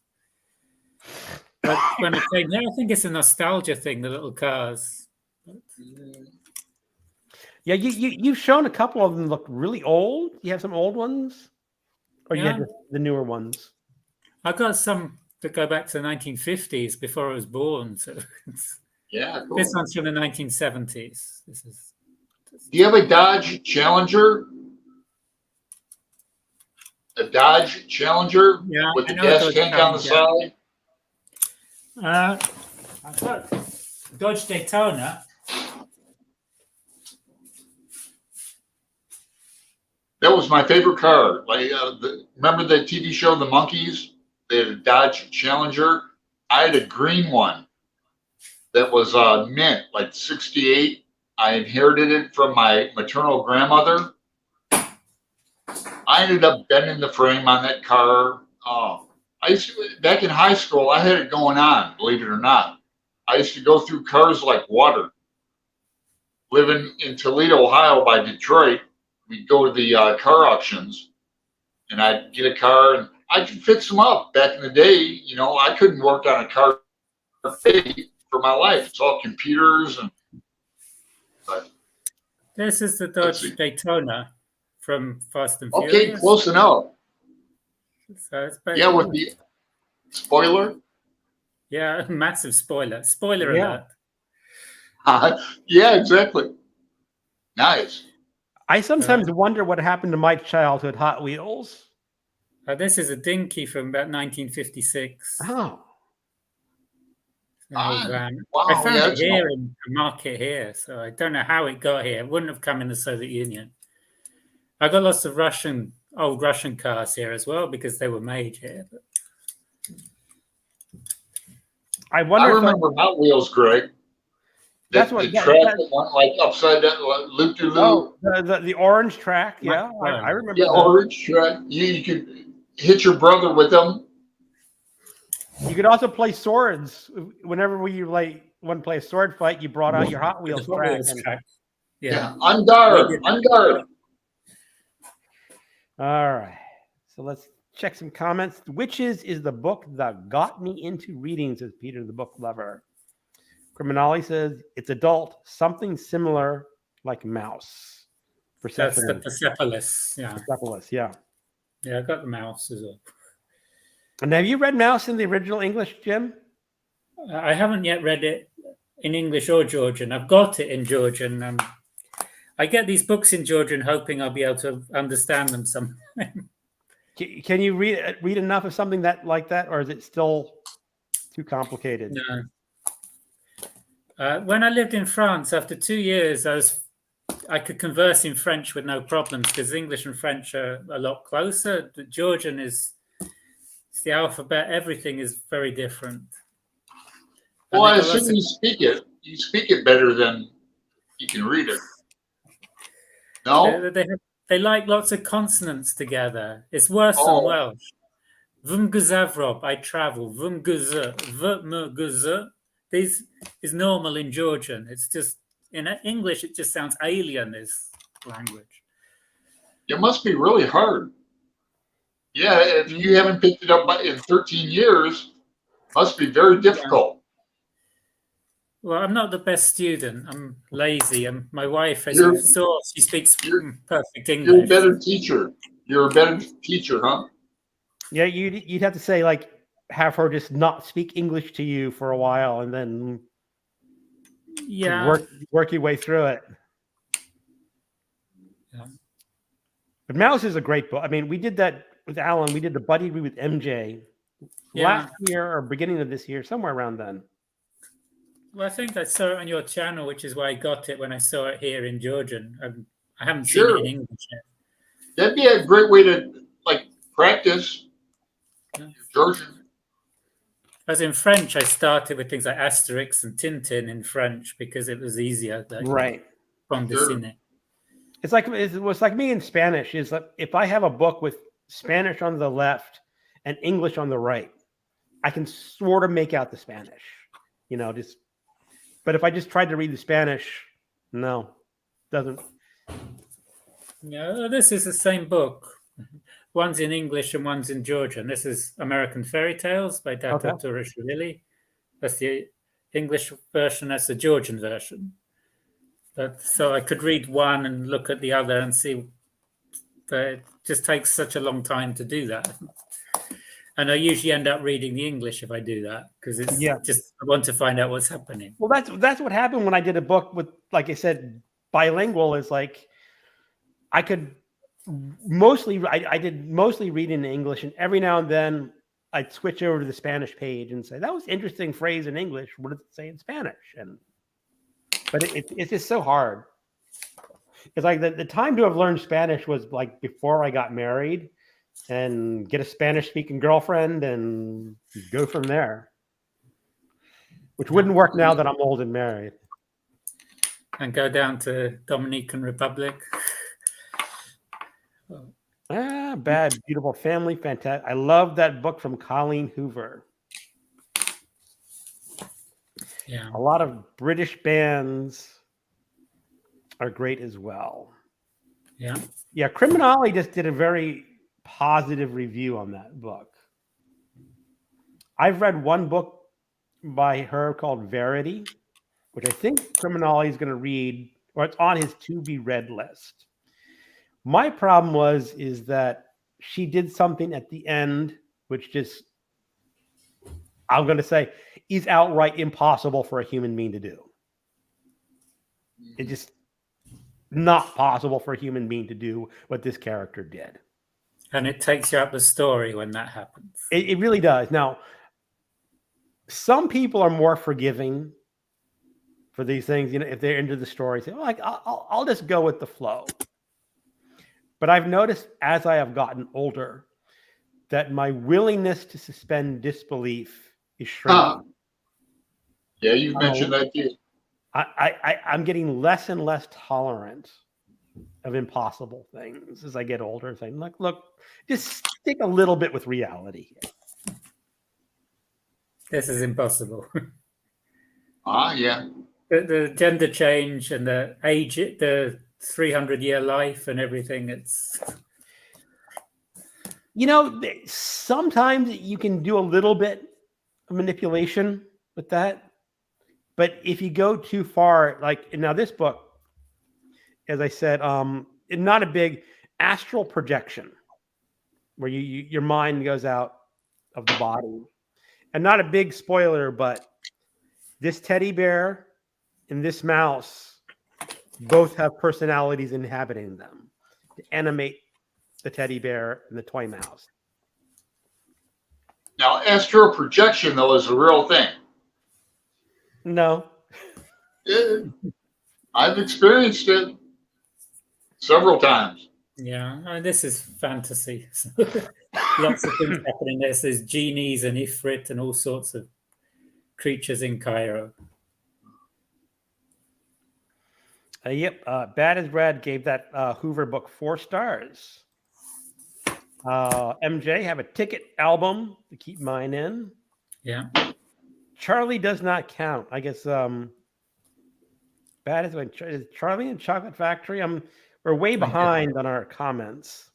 But when I came here, I think it's a nostalgia thing, the little cars. Yeah, you've shown a couple of them look really old. You have some old ones, or you Yeah. have the newer ones. I got some that go back to the 1950s before I was born. So Yeah, cool. this one's from the 1970s. This is. Do you have a Dodge Challenger? A Dodge Challenger Yeah, with I the know gas Dodge tank on the Challenger. side? I've got Dodge Daytona. That was my favorite car. Like, remember the TV show The Monkees? They had a Dodge Challenger. I had a green one that was mint, like 68. I inherited it from my maternal grandmother. I ended up bending the frame on that car. Back in high school, I had it going on, believe it or not. I used to go through cars like water. Living in Toledo, Ohio by Detroit, we'd go to the car auctions, and I'd get a car, and I could fix them up. Back in the day, you know, I couldn't work on a car for my life. It's all computers and. But This is the Let's see. Dodge Daytona from Fast and okay, Furious. close enough. So it's Yeah, with the spoiler. yeah, massive spoiler. Spoiler Yeah. alert. Yeah, exactly. Nice. I sometimes wonder what happened to my childhood Hot Wheels. This is a dinky from about 1956. Oh, Old van. Wow, I found yeah, it it's here in the market here, so I don't know how it got here. It wouldn't have come in the Soviet Union. I got lots of old Russian cars here as well because they were made here. But I I wonder. remember Hot Wheels, Greg. That's The what- track that- that went like upside down, loop to loop. Oh, the orange track. Yeah, Right. I remember. Yeah, that. orange track. You could hit your brother with them. You could also play swords. Whenever we want to play a sword fight, you brought out your Hot Wheels Hot track. Wheels and- track. Yeah. Yeah. On guard. On guard. All right. So let's check some comments. Witches is the book that got me into reading, says Peter the Book Lover. Criminali says it's adult, something similar like Mouse. That's the Persephone. Persepolis. Yeah. Persepolis, yeah. Yeah, I got the mouse as well. And have you read Mouse in the original English, Jim? I haven't yet read it in English or Georgian. I've got it in Georgian. I get these books in Georgian hoping I'll be able to understand them some. Can you read enough of something like that, or is it still too complicated? No. When I lived in France, after 2 years, I could converse in French with no problems because English and French are a lot closer. The Georgian it's the alphabet. Everything is very different. And Well, I they've got assume you speak it. You speak it better than you can read it. No? They like lots of consonants together. It's worse than Oh. Welsh. Vumguzavrob, I travel. Vumguzu, vmguzu. This is normal in Georgian. It's just in English, it just sounds alien. This language. It must be really hard. Yeah, if you haven't picked it up in 13 years, must be very difficult. Well, I'm not the best student. I'm lazy, and my wife, as You're- you saw, she speaks perfect You're a English. better teacher. You're a better teacher, huh? Yeah, you'd have to say like have her just not speak English to you for a while, and then Yeah, work your way through it. Yeah. But Mouse is a great book. I mean, we did that with Alan. We did the buddy read with MJ last year or beginning of this year, somewhere around then. well, I think I saw it on your channel, which is why I got it when I saw it here in Georgian. I haven't seen Sure. it in English yet. That'd be a great way to practice Yeah. Georgian. As in French, I started with things like Asterix and Tintin in French because it was easier. Like, Right. From the Sure. cine. It's like me in Spanish. Is like if I have a book with Spanish on the left and English on the right, I can sort of make out the Spanish, just, but if I just tried to read the Spanish, no, doesn't. Yeah, this is the same book. One's in English and one's in Georgian. This is American Fairy Tales by Dato Turishvili. That's the English version. That's the Georgian version. So I could read one and look at the other and see. But it just takes such a long time to do that. And I usually end up reading the English if I do that, because it's just I want to find out what's happening. Well, that's what happened when I did a book with, like I said, bilingual. Is like I could I did mostly read in English, and every now and then I'd switch over to the Spanish page and say, that was an interesting phrase in English. What does it say in Spanish? But it's just so hard. It's like the time to have learned Spanish was like before I got married and get a Spanish speaking girlfriend and go from there, which wouldn't work now that I'm old and married. And go down to Dominican Republic. Bad, Beautiful Family, fantastic. I love that book from Colleen Hoover. Yeah. A lot of British bands are great as well. Yeah. Yeah, Criminale just did a very positive review on that book. I've read one book by her called Verity, which I think Criminale is going to read, or it's on his to be read list. My problem is that she did something at the end, which just, I'm going to say, is outright impossible for a human being to do. It's just not possible for a human being to do what this character did. And it takes you out the story when that happens. It really does. Now, some people are more forgiving for these things. If they're into the story, say, well, I'll just go with the flow. But I've noticed as I have gotten older that my willingness to suspend disbelief is shrinking. Yeah, you mentioned that too. I'm getting less and less tolerant of impossible things as I get older. Saying, look, just stick a little bit with reality here. This is impossible. Yeah. The gender change and the age, the 300-year life and everything. It's sometimes you can do a little bit of manipulation with that, but if you go too far, like now this book, as I said, not a big astral projection where your mind goes out of the body, and not a big spoiler, but this teddy bear and this mouse both have personalities inhabiting them to animate the teddy bear and the toy mouse. Now, astral projection, though, is a real thing. No. I've experienced it several times. Yeah, this is fantasy. Lots of things happening. There's genies and Ifrit and all sorts of creatures in Cairo. Bad as Brad gave that Hoover book 4 stars. MJ, have a ticket album to keep mine in. Yeah. Charlie does not count. I guess Bad as when Charlie and Chocolate Factory. We're way behind on our comments.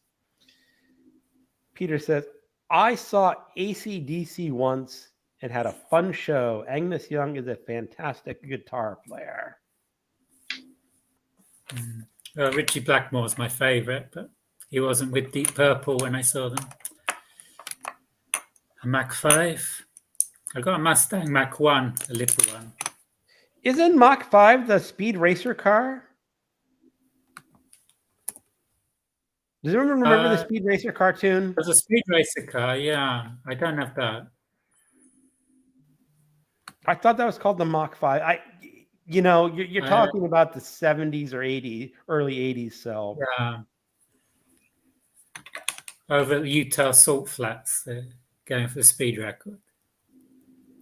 Peter says, I saw AC/DC once and had a fun show. Angus Young is a fantastic guitar player. Richie Blackmore's my favorite, but he wasn't with Deep Purple when I saw them. A Mach 5. I got a Mustang Mach 1, a little one. Isn't Mach 5 the Speed Racer car? Does anyone remember the Speed Racer cartoon? There's a Speed Racer car, yeah. I don't have that. I thought that was called the Mach 5. You're talking about the 70s or 80s, early 80s. So yeah, over Utah Salt Flats, going for the speed record.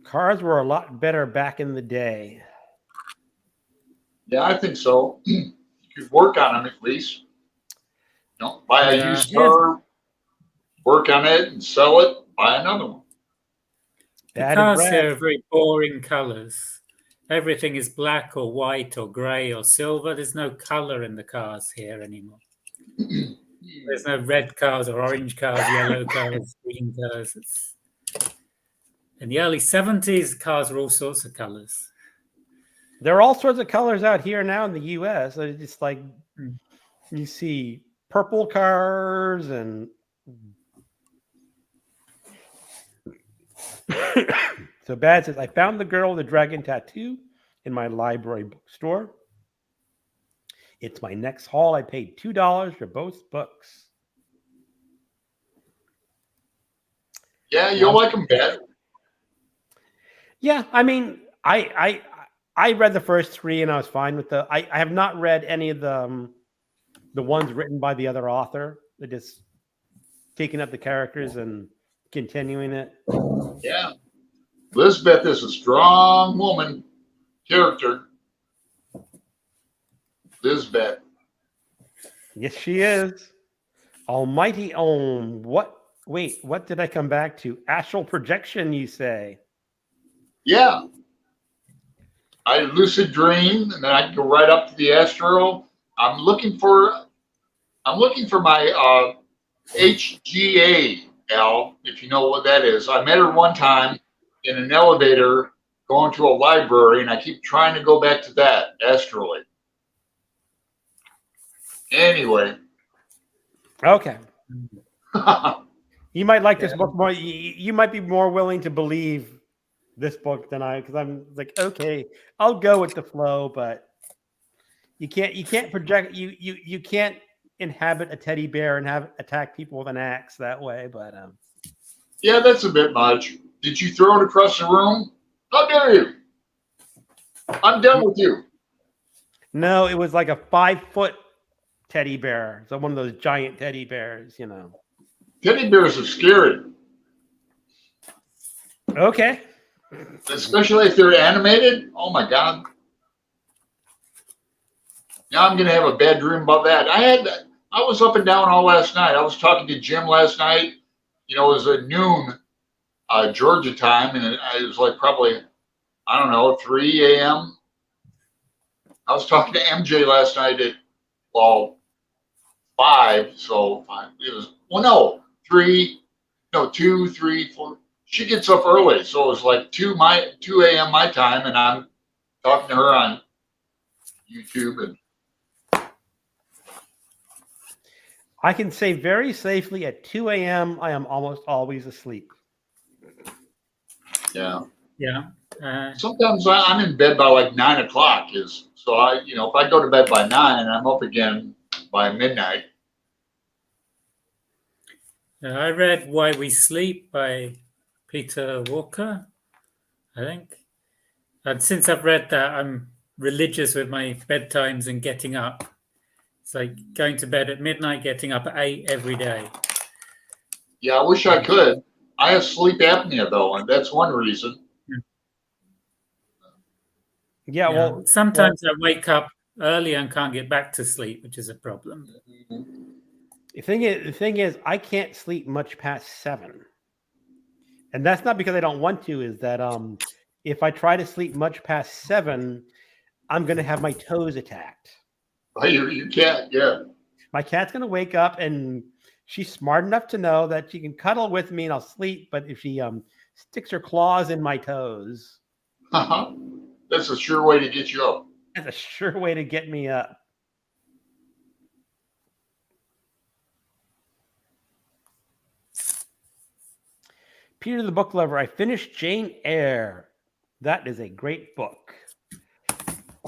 Cars were a lot better back in the day. Yeah, I think so. You could work on them at least. Buy a used car. work on it and sell it, buy another one. The Bad cars bread. here are very boring colors. Everything is black or white or gray or silver. There's no color in the cars here anymore. There's no red cars or orange cars, yellow cars, green cars. In the early 70s, cars were all sorts of colors. There are all sorts of colors out here now in the U.S. It's just like you see purple cars and so Bad says, I found the girl with the dragon tattoo in my library bookstore. It's my next haul. I paid $2 for both books. Yeah, you'll like them, Bad. Yeah, I mean, I read the first three and I was fine with I have not read any of the ones written by the other author. They're just taking up the characters and continuing it. Yeah. Lisbeth is a strong woman character. Lisbeth. Yes, she is. Almighty Om. What did I come back to? Astral projection, you say? Yeah. I lucid dream and then I can go right up to the astral. I'm looking for my HGA, Al, if you know what that is. I met her one time in an elevator going to a library, and I keep trying to go back to that astrally. Anyway. Okay. You might like this book more. You might be more willing to believe this book than I, because I'm like, okay, I'll go with the flow, but you can't project, you can't inhabit a teddy bear and have attack people with an axe that way. But yeah, that's a bit much. Did you throw it across the room? How dare you? I'm done with you. No, it was like a 5-foot teddy bear. So one of those giant teddy bears, you know. Teddy bears are scary. Okay. Especially if they're animated. Oh my God. Now I'm going to have a bad dream about that. I was up and down all last night. I was talking to Jim last night. You know, it was at noon Georgia time, and it was like probably, I don't know, 3 a.m. I was talking to MJ last night at, 5. So 5, it was, 2, 3, 4. She gets up early. So it was like 2 a.m. my time, and I'm talking to her on YouTube. And I can say very safely at 2 a.m. I am almost always asleep. yeah. Yeah. Sometimes I'm in bed by like 9 o'clock. So if I go to bed by 9, I'm up again by midnight. I read Why We Sleep by Peter Walker, I think. And since I've read that, I'm religious with my bedtimes and getting up. It's like going to bed at midnight, getting up at 8 every day. Yeah, I wish I could. I have sleep apnea, though, and that's one reason. Yeah, well, sometimes I wake up early and can't get back to sleep, which is a problem. The thing is, I can't sleep much past 7, and that's not because I don't want to. Is that if I try to sleep much past 7, I'm going to have my toes attacked. Oh, you can't, yeah. My cat's going to wake up, and she's smart enough to know that she can cuddle with me and I'll sleep. But if she sticks her claws in my toes, that's a sure way to get you up. that's a sure way to get me up. Peter the Book Lover, I finished Jane Eyre. That is a great book.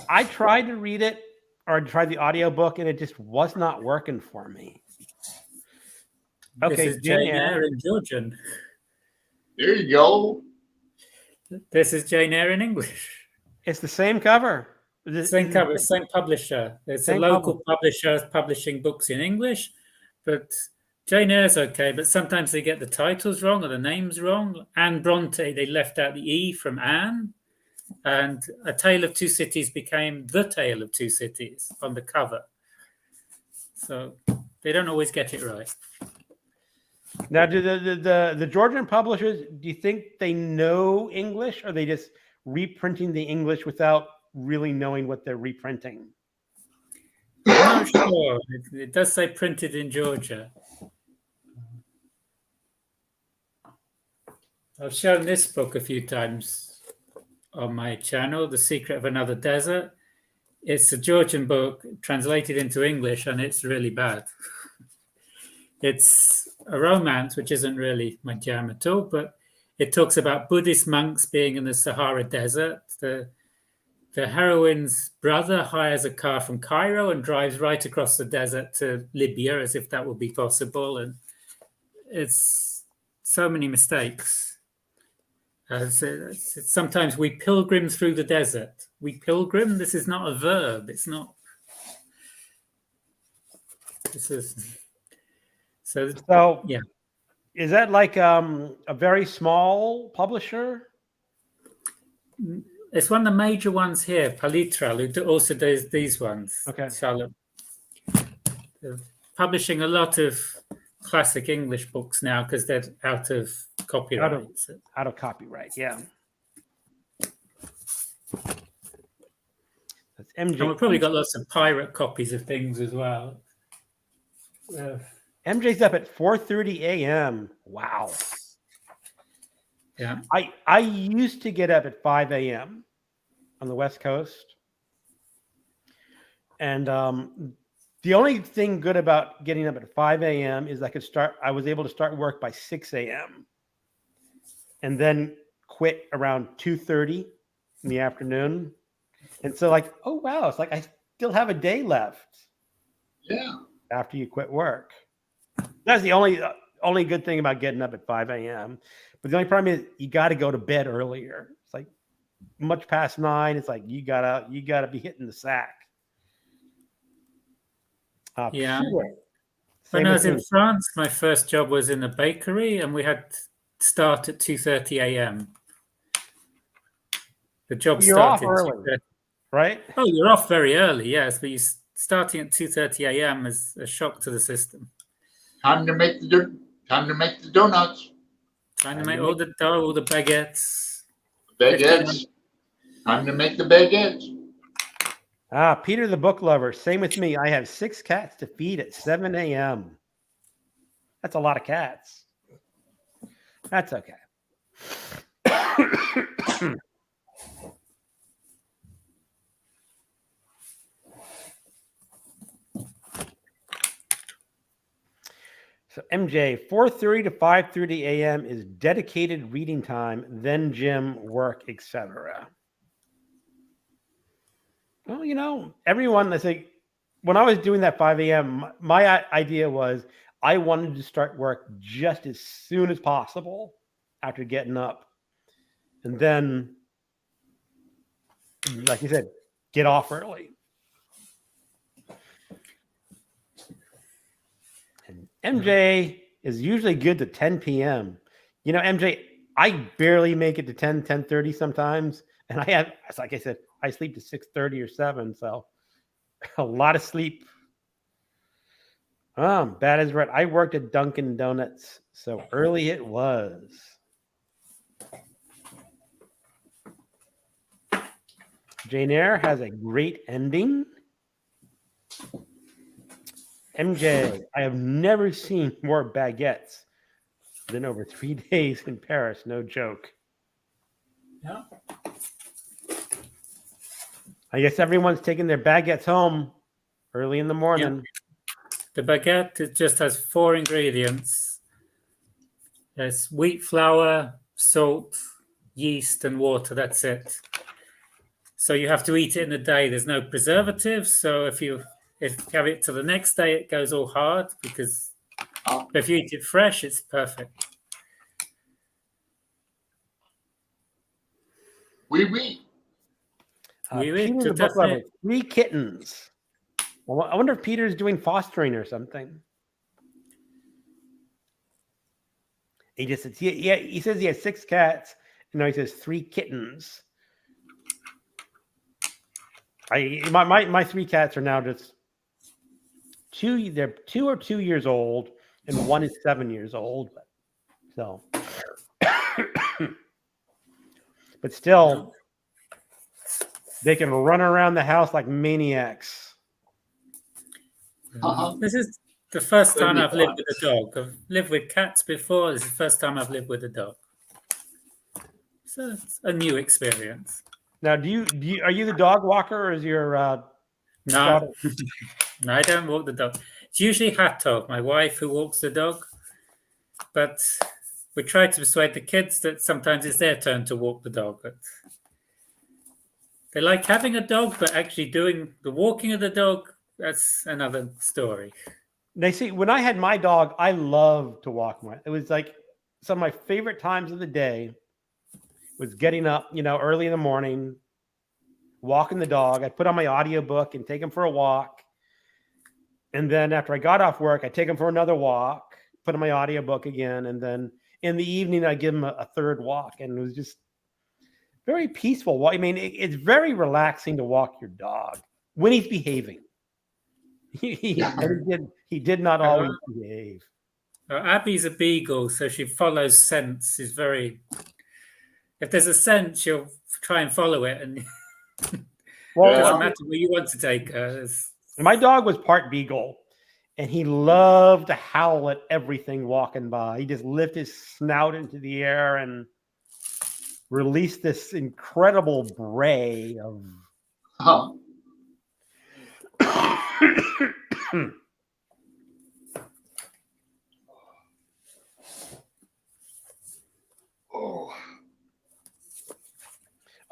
I tried to read it or tried the audiobook and it just was not working for me. Okay, this is Jane Eyre in Georgian. There you go. This is Jane Eyre in English. It's the same cover. Same cover, same publisher. It's a local publisher publishing books in English, but Jane Eyre's okay, but sometimes they get the titles wrong or the names wrong. Anne Bronte, they left out the E from Anne, and A Tale of Two Cities became The Tale of Two Cities on the cover. So they don't always get it right. Now, do the Georgian publishers, do you think they know English, or are they just reprinting the English without really knowing what they're reprinting? I'm not sure. It does say printed in Georgia. I've shown this book a few times on my channel, The Secret of Another Desert. It's a Georgian book translated into English, and it's really bad. It's a romance, which isn't really my jam at all, but it talks about Buddhist monks being in the Sahara Desert. The heroine's brother hires a car from Cairo and drives right across the desert to Libya, as if that would be possible. And it's so many mistakes. Sometimes we pilgrim through the desert. We pilgrim. This is not a verb. It's not. This is. So yeah. Is that like a very small publisher? It's one of the major ones here, Palitral, who also does these ones. Okay. Shalom. They're publishing a lot of classic English books now because they're out of copyright. Out of copyright, yeah. That's MJ. And we've probably got lots of pirate copies of things as well. MJ's up at 4:30 a.m. Wow. Yeah. I used to get up at 5 a.m. on the West Coast. And the only thing good about getting up at 5 a.m. is I was able to start work by 6 a.m. and then quit around 2:30 in the afternoon. And so oh, wow, it's like I still have a day left. Yeah. After you quit work. That's the only good thing about getting up at 5 a.m. But the only problem is you got to go to bed earlier. It's like much past 9. It's like you gotta be hitting the sack. Yeah. When I was in France, my first job was in a bakery, and we had to start at 2:30 a.m. The job started off early, right? Oh, you're off very early, yes, but you're starting at 2:30 a.m. is a shock to the system. Time to make the donuts. Time to make all the dough, all the baguettes. Baguettes. Time to make the baguettes. Peter the book lover. Same with me. I have 6 cats to feed at 7 a.m. That's a lot of cats. That's okay. So MJ, 4:30 to 5:30 a.m. is dedicated reading time, then gym, work, etc. Well, everyone, when I was doing that 5 a.m., my idea was I wanted to start work just as soon as possible after getting up. And then, like you said, get off early. And MJ is usually good to 10 p.m. MJ, I barely make it to 10:30 sometimes. And like I said, I sleep to 6:30 or 7. So a lot of sleep. Bad as red. I worked at Dunkin' Donuts, so early it was. Jane Eyre has a great ending. MJ, I have never seen more baguettes than over 3 days in Paris. No joke. Yeah. I guess everyone's taking their baguettes home early in the morning. Yeah. The baguette just has 4 ingredients. There's wheat flour, salt, yeast, and water. That's it. So you have to eat it in a day. There's no preservatives. So if you have it to the next day, it goes all hard because if you eat it fresh, it's perfect. Oui, oui. Peter the book lover, 3 kittens. Well, I wonder if Peter's doing fostering or something. He just says, he says he has 6 cats. And now he says 3 kittens. My 3 cats are now just 2 or 2 years old, and one is 7 years old. So, but still, they can run around the house like maniacs. This is the first time I've lived with a dog. I've lived with cats before. This is the first time I've lived with a dog. So it's a new experience. Now, are you the dog walker, or is your No, no, I don't walk the dog. It's usually Hatto, my wife, who walks the dog. But we try to persuade the kids that sometimes it's their turn to walk the dog. But they like having a dog, but actually doing the walking of the dog, that's another story. They see, when I had my dog, I loved to walk my. It was like some of my favorite times of the day was getting up, early in the morning, walking the dog. I'd put on my audiobook and take him for a walk. And then after I got off work, I'd take him for another walk, put on my audiobook again. And then in the evening, I'd give him a third walk. And it was just very peaceful. I mean, it's very relaxing to walk your dog when he's behaving. He did not always behave. Abby's a beagle, so she follows scents. She's very... If there's a scent, she'll try and follow it. And Well, it doesn't matter where you want to take her. My dog was part beagle, and he loved to howl at everything walking by. He just lift his snout into the air and release this incredible bray of... Oh.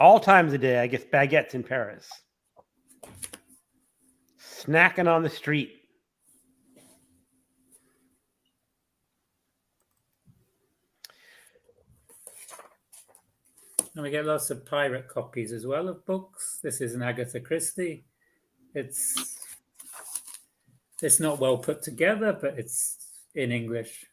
All times of day, I guess baguettes in Paris. Snacking on the street. And we get lots of pirate copies as well of books. This is an Agatha Christie. It's not well put together, but it's in English.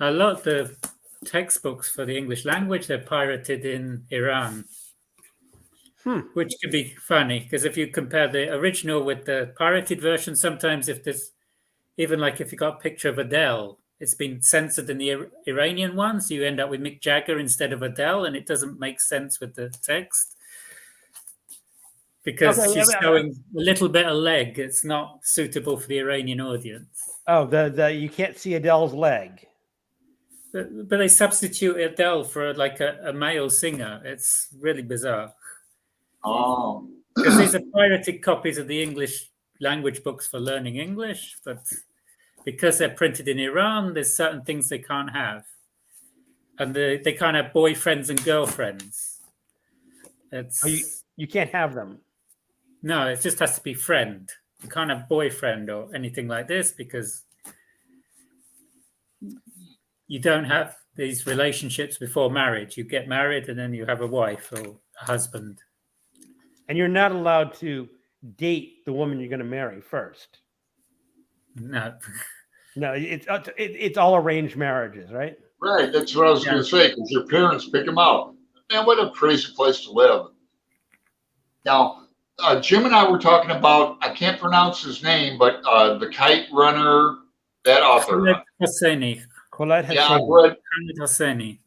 A lot of the textbooks for the English language, they're pirated in Iran, which could be funny because if you compare the original with the pirated version, sometimes if there's even like if you got a picture of Adele, it's been censored in the Iranian one, so you end up with Mick Jagger instead of Adele, and it doesn't make sense with the text because she's showing a little bit of leg. It's not suitable for the Iranian audience. Oh, the you can't see Adele's leg. But they substitute Adele for like a male singer. It's really bizarre. Oh. Because these are pirated copies of the English language books for learning English, but because they're printed in Iran, there's certain things they can't have. And they can't have boyfriends and girlfriends. You can't have them. No, it just has to be friend. You can't have boyfriend or anything like this because you don't have these relationships before marriage. You get married and then you have a wife or a husband. And you're not allowed to date the woman you're going to marry first. No. No, it's all arranged marriages, right? Right, that's what I was going to say, because your parents pick them out. Man, what a crazy place to live. Now, Jim and I were talking about, I can't pronounce his name, but the Kite Runner, that author. Khaled Hosseini.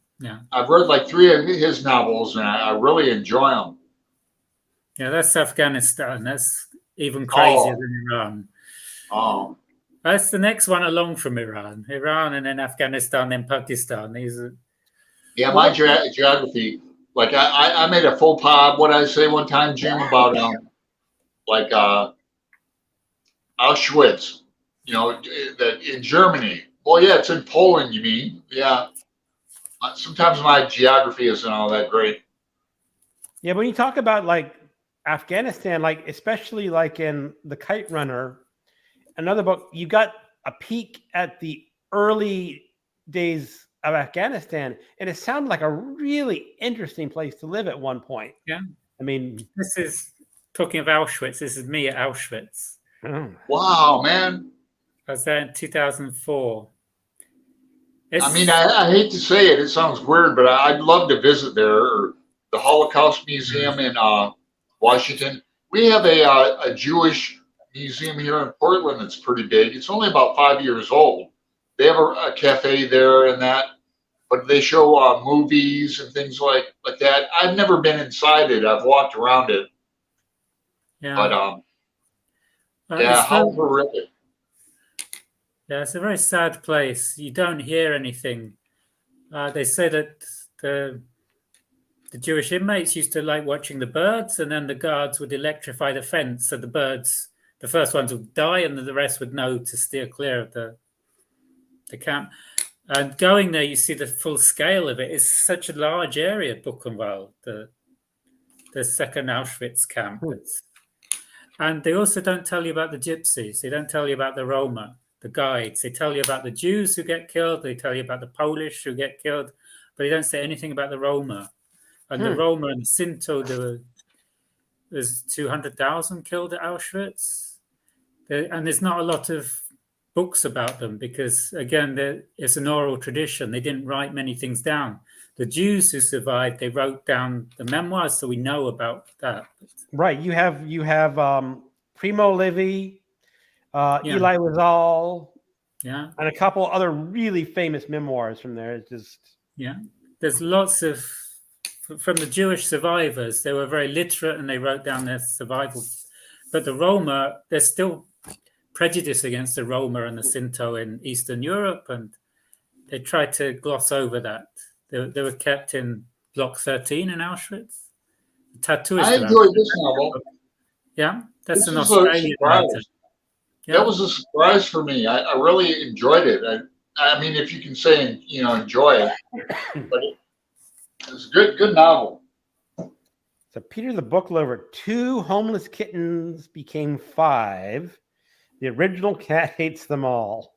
I've read like 3 of his novels, and I really enjoy them. Yeah, that's Afghanistan. That's even crazier than Iran. Oh. That's the next one along from Iran. Iran and then Afghanistan, then Pakistan. These are... Yeah, my geography, like I made a faux pas, what I say one time, Jim, about Auschwitz, that in Germany. Well, yeah, it's in Poland, you mean? Yeah. Sometimes my geography isn't all that great. Yeah, when you talk about like Afghanistan, like especially like in The Kite Runner, another book, you got a peek at the early days of Afghanistan, and it sounded like a really interesting place to live at one point. Yeah. I mean, this is talking of Auschwitz. This is me at Auschwitz. Oh. Wow, man. I was there in 2004. I mean, I hate to say it, it sounds weird, but I'd love to visit there, or the Holocaust Museum in Washington. We have a Jewish museum here in Portland that's pretty big. It's only about 5 years old. They have a cafe there and that, but they show movies and things like that. I've never been inside it. I've walked around it, Yeah. but yeah, how horrific. Yeah, it's a very sad place. You don't hear anything. They say that the Jewish inmates used to like watching the birds, and then the guards would electrify the fence, so the birds, the first ones would die, and then the rest would know to steer clear of the camp. And going there, you see the full scale of it. It's such a large area, Buchenwald, the second Auschwitz camp. And they also don't tell you about the gypsies. They don't tell you about the Roma, the guides. They tell you about the Jews who get killed. They tell you about the Polish who get killed, but they don't say anything about the Roma. And the Roma and Sinto, there's 200,000 killed at Auschwitz. And there's not a lot of books about them because, again, it's an oral tradition. They didn't write many things down. The Jews who survived, they wrote down the memoirs, so we know about that. Right. You have Primo Levi, Eli Wiesel, and a couple other really famous memoirs from there. It's just there's lots of from the Jewish survivors. They were very literate and they wrote down their survival. But the Roma, there's still prejudice against the Roma and the Sinto in Eastern Europe, and they tried to gloss over that. They were kept in Block 13 in Auschwitz. Tattooist. I enjoyed this novel. Yeah, that's an Australian writer. Yeah. That was a surprise for me. I really enjoyed it. I mean, if you can say enjoy it, but it's a good novel. So Peter the Book Lover, 2 homeless kittens became 5. The original cat hates them all.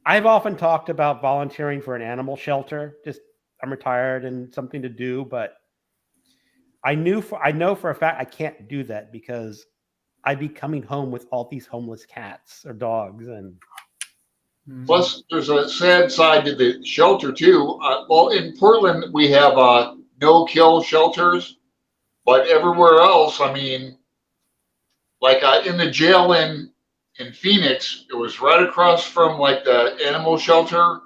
I've often talked about volunteering for an animal shelter. Just I'm retired and something to do, but I know for a fact I can't do that because I'd be coming home with all these homeless cats or dogs. And plus, there's a sad side to the shelter too. Well, in Portland we have no-kill shelters, but everywhere else, I mean, like in the jail in Phoenix, it was right across from like the animal shelter,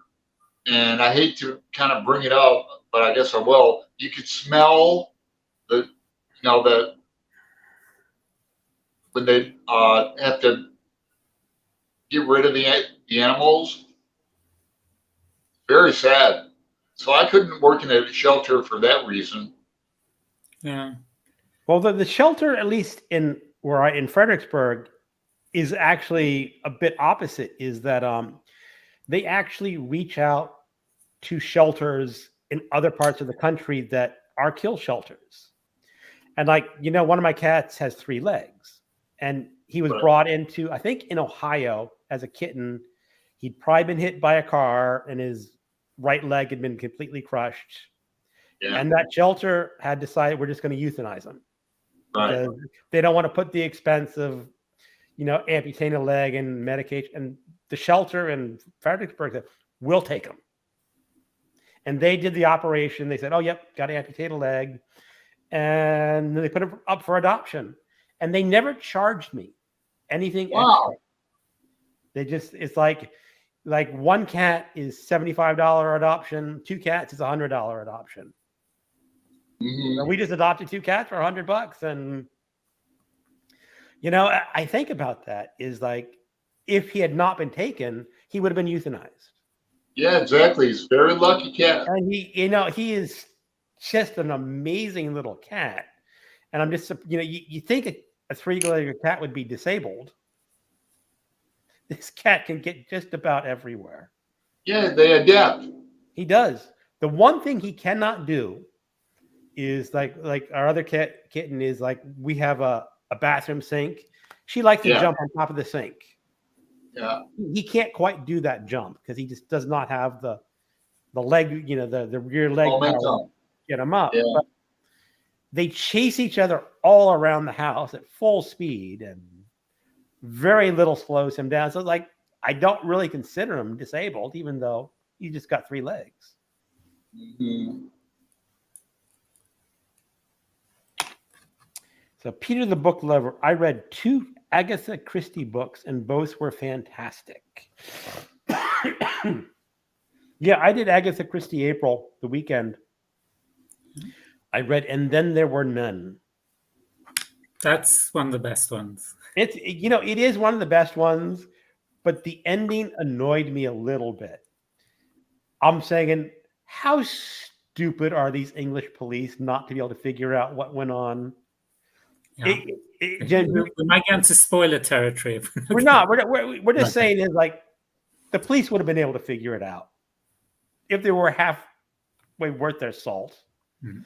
and I hate to kind of bring it up, but I guess I will. You could smell the when they have to get rid of the animals. Very sad. So I couldn't work in a shelter for that reason. Yeah. Well, the shelter, at least in Fredericksburg, is actually a bit opposite. Is that they actually reach out to shelters in other parts of the country that are kill shelters. And one of my cats has 3 legs, and he was brought into, I think, in Ohio as a kitten. He'd probably been hit by a car, and his right leg had been completely crushed. Yeah. And that shelter had decided we're just going to euthanize him. Right. Because they don't want to put the expense of, amputating a leg and medication. And the shelter in Fredericksburg said, we'll take him. And they did the operation. They said, oh, yep, got to amputate a leg. And they put him up for adoption. And they never charged me anything extra. They just, it's like 1 cat is $75 adoption, 2 cats is $100 adoption. Mm-hmm. And we just adopted 2 cats for $100. And, I think about that is like, if he had not been taken, he would have been euthanized. Yeah, exactly. He's a very lucky cat. And he is just an amazing little cat. And I'm just, you think a 3-legged cat would be disabled. This cat can get just about everywhere. Yeah, they adapt. He does. The one thing he cannot do is like our other kitten is like, we have a bathroom sink. She likes to jump on top of the sink. Yeah. He can't quite do that jump because he just does not have the leg, the rear leg power to get him up. Yeah. But they chase each other all around the house at full speed, and very little slows him down. So I don't really consider him disabled, even though he just got 3 legs. Mm-hmm. So Peter the Book Lover, I read 2 Agatha Christie books, and both were fantastic. Yeah, I did Agatha Christie April, the weekend. I read And Then There Were None. That's one of the best ones. It is one of the best ones, but the ending annoyed me a little bit. I'm saying, how stupid are these English police not to be able to figure out what went on? Yeah. Jen, We might get into spoiler territory. we're not. We're just saying is like the police would have been able to figure it out if they were halfway worth their salt. Mm-hmm.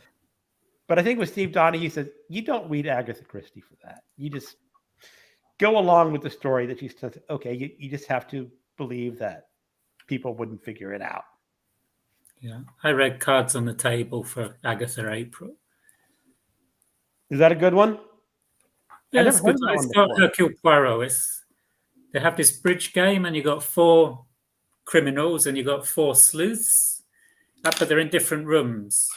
But I think with Steve Donahue says, you don't read Agatha Christie for that. You just go along with the story that she's telling. Okay, you just have to believe that people wouldn't figure it out. Yeah, I read Cards on the Table for Agatha April. Is that a good one? Yeah, it's good. It's got Hercule Poirot. They have this bridge game, and you got 4 criminals, and you got 4 sleuths, but they're in different rooms.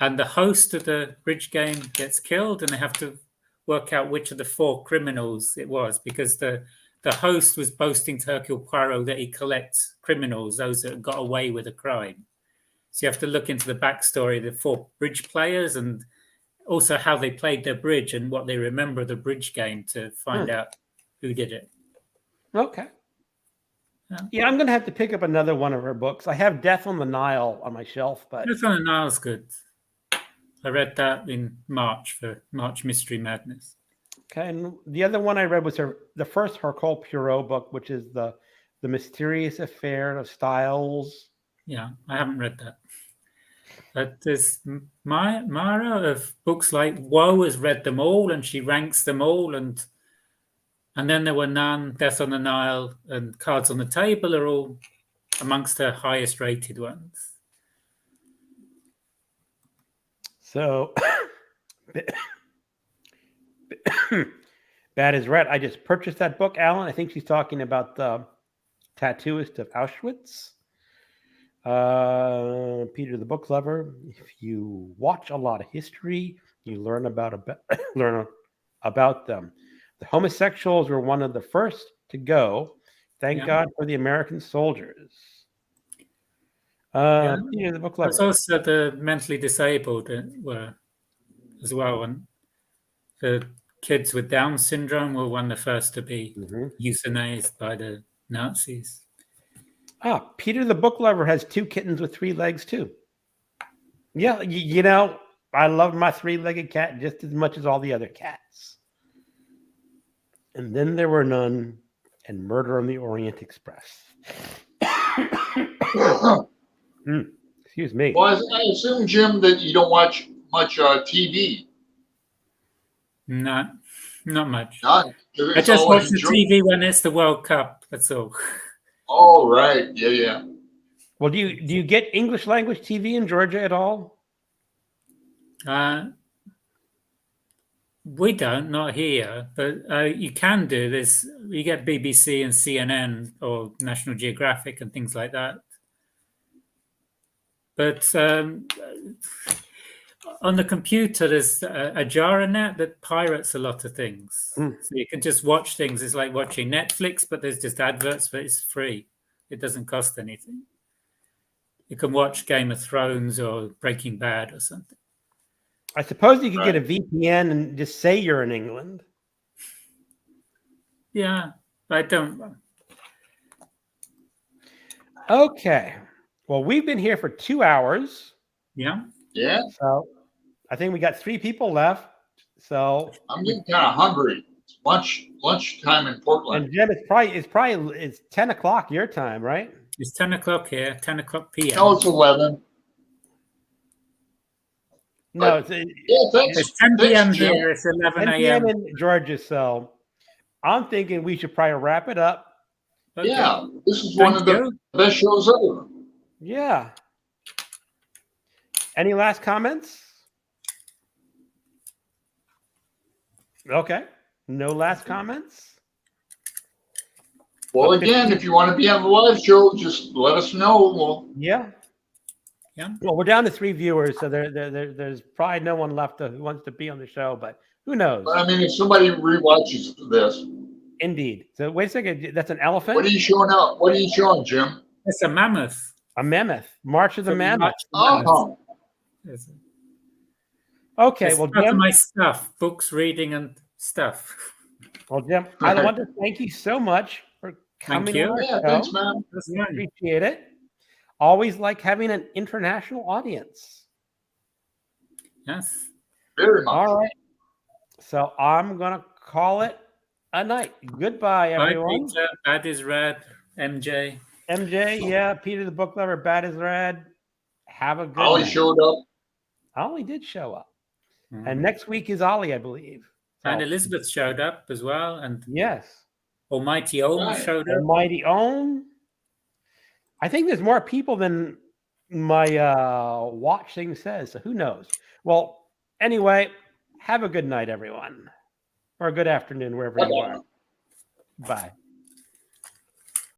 And the host of the bridge game gets killed, and they have to work out which of the 4 criminals it was, because the host was boasting to Hercule Poirot that he collects criminals, those that got away with a crime. So you have to look into the backstory of the 4 bridge players and also how they played their bridge and what they remember of the bridge game to find out who did it. Okay. Yeah, I'm going to have to pick up another one of her books. I have Death on the Nile on my shelf, but Death on the Nile's good. I read that in March for March Mystery Madness. Okay, and the other one I read was the first Hercule Poirot book, which is the Mysterious Affair of Styles. Yeah, I haven't read that. But there's Mara of books like Woe has read them all, and she ranks them all, and then there were none. Death on the Nile and Cards on the Table are all amongst her highest rated ones. So, Bad is Red. I just purchased that book, Alan. I think she's talking about the Tattooist of Auschwitz. Peter the Book Lover. If you watch a lot of history, you learn about them. The homosexuals were one of the first to go. Thank God for the American soldiers. Peter the Book Lover. There's also the mentally disabled were as well, and the kids with Down syndrome were one of the first to be euthanized by the Nazis. Peter the Book Lover has 2 kittens with 3 legs too. Yeah, I love my 3-legged cat just as much as all the other cats. And Then There Were None, and Murder on the Orient Express. Excuse me. Well, I assume, Jim, that you don't watch much TV. Not much. Not. I just watch the TV when it's the World Cup. That's all. Oh, right. Yeah. Well, do you get English language TV in Georgia at all? We don't, not here, but you can do this. You get BBC and CNN or National Geographic and things like that. But on the computer, there's a Jaranet that pirates a lot of things. So you can just watch things. It's like watching Netflix, but there's just adverts, but it's free. It doesn't cost anything. You can watch Game of Thrones or Breaking Bad or something. I suppose you could get a VPN and just say you're in England. Yeah, I don't. Okay. Well, we've been here for 2 hours. Yeah. Yeah. So I think we got 3 people left. So I'm getting kind of hungry. It's lunchtime in Portland. And Jim, it's 10 o'clock your time, right? It's 10 o'clock here, 10 o'clock p.m. No, it's 11. No, it's 10 p.m. here. It's 11 a.m. in Georgia. So I'm thinking we should probably wrap it up. Okay. Yeah, this is one of the best shows ever. Yeah. Any last comments? Okay. No last comments? Well, again, if you want to be on the live show, just let us know. Yeah. Well, we're down to 3 viewers, so there's probably no one left who wants to be on the show, but who knows? But I mean, if somebody rewatches this, Indeed. So wait a second. That's an elephant? what are you showing up? What are you showing, Jim? It's a mammoth. A mammoth. March of the From Mammoth. March of the Mammoth. Oh, It's- Okay. it's Well, part of Jim. my stuff, books, reading, and stuff. Well, Jim, I want to thank you so much for coming you. on our yeah, show. thanks, man. That's We fine. appreciate it. Always like having an international audience. Yes. Very much. All right. So I'm going to call it a night. Goodbye, Bye, everyone. Peter. Bad is red. MJ. MJ, yeah, Peter the Book Lover, Bad is Red. Have a good Ollie night. showed up. Ollie did show up. Mhm. And next week is Ollie, I believe. So, And Elizabeth showed up as well. And yes. Almighty Ohm Right. showed up. Almighty Own. I think there's more people than my watch thing says. So who knows? Well, anyway, have a good night, everyone. Or a good afternoon, wherever you are. Bye.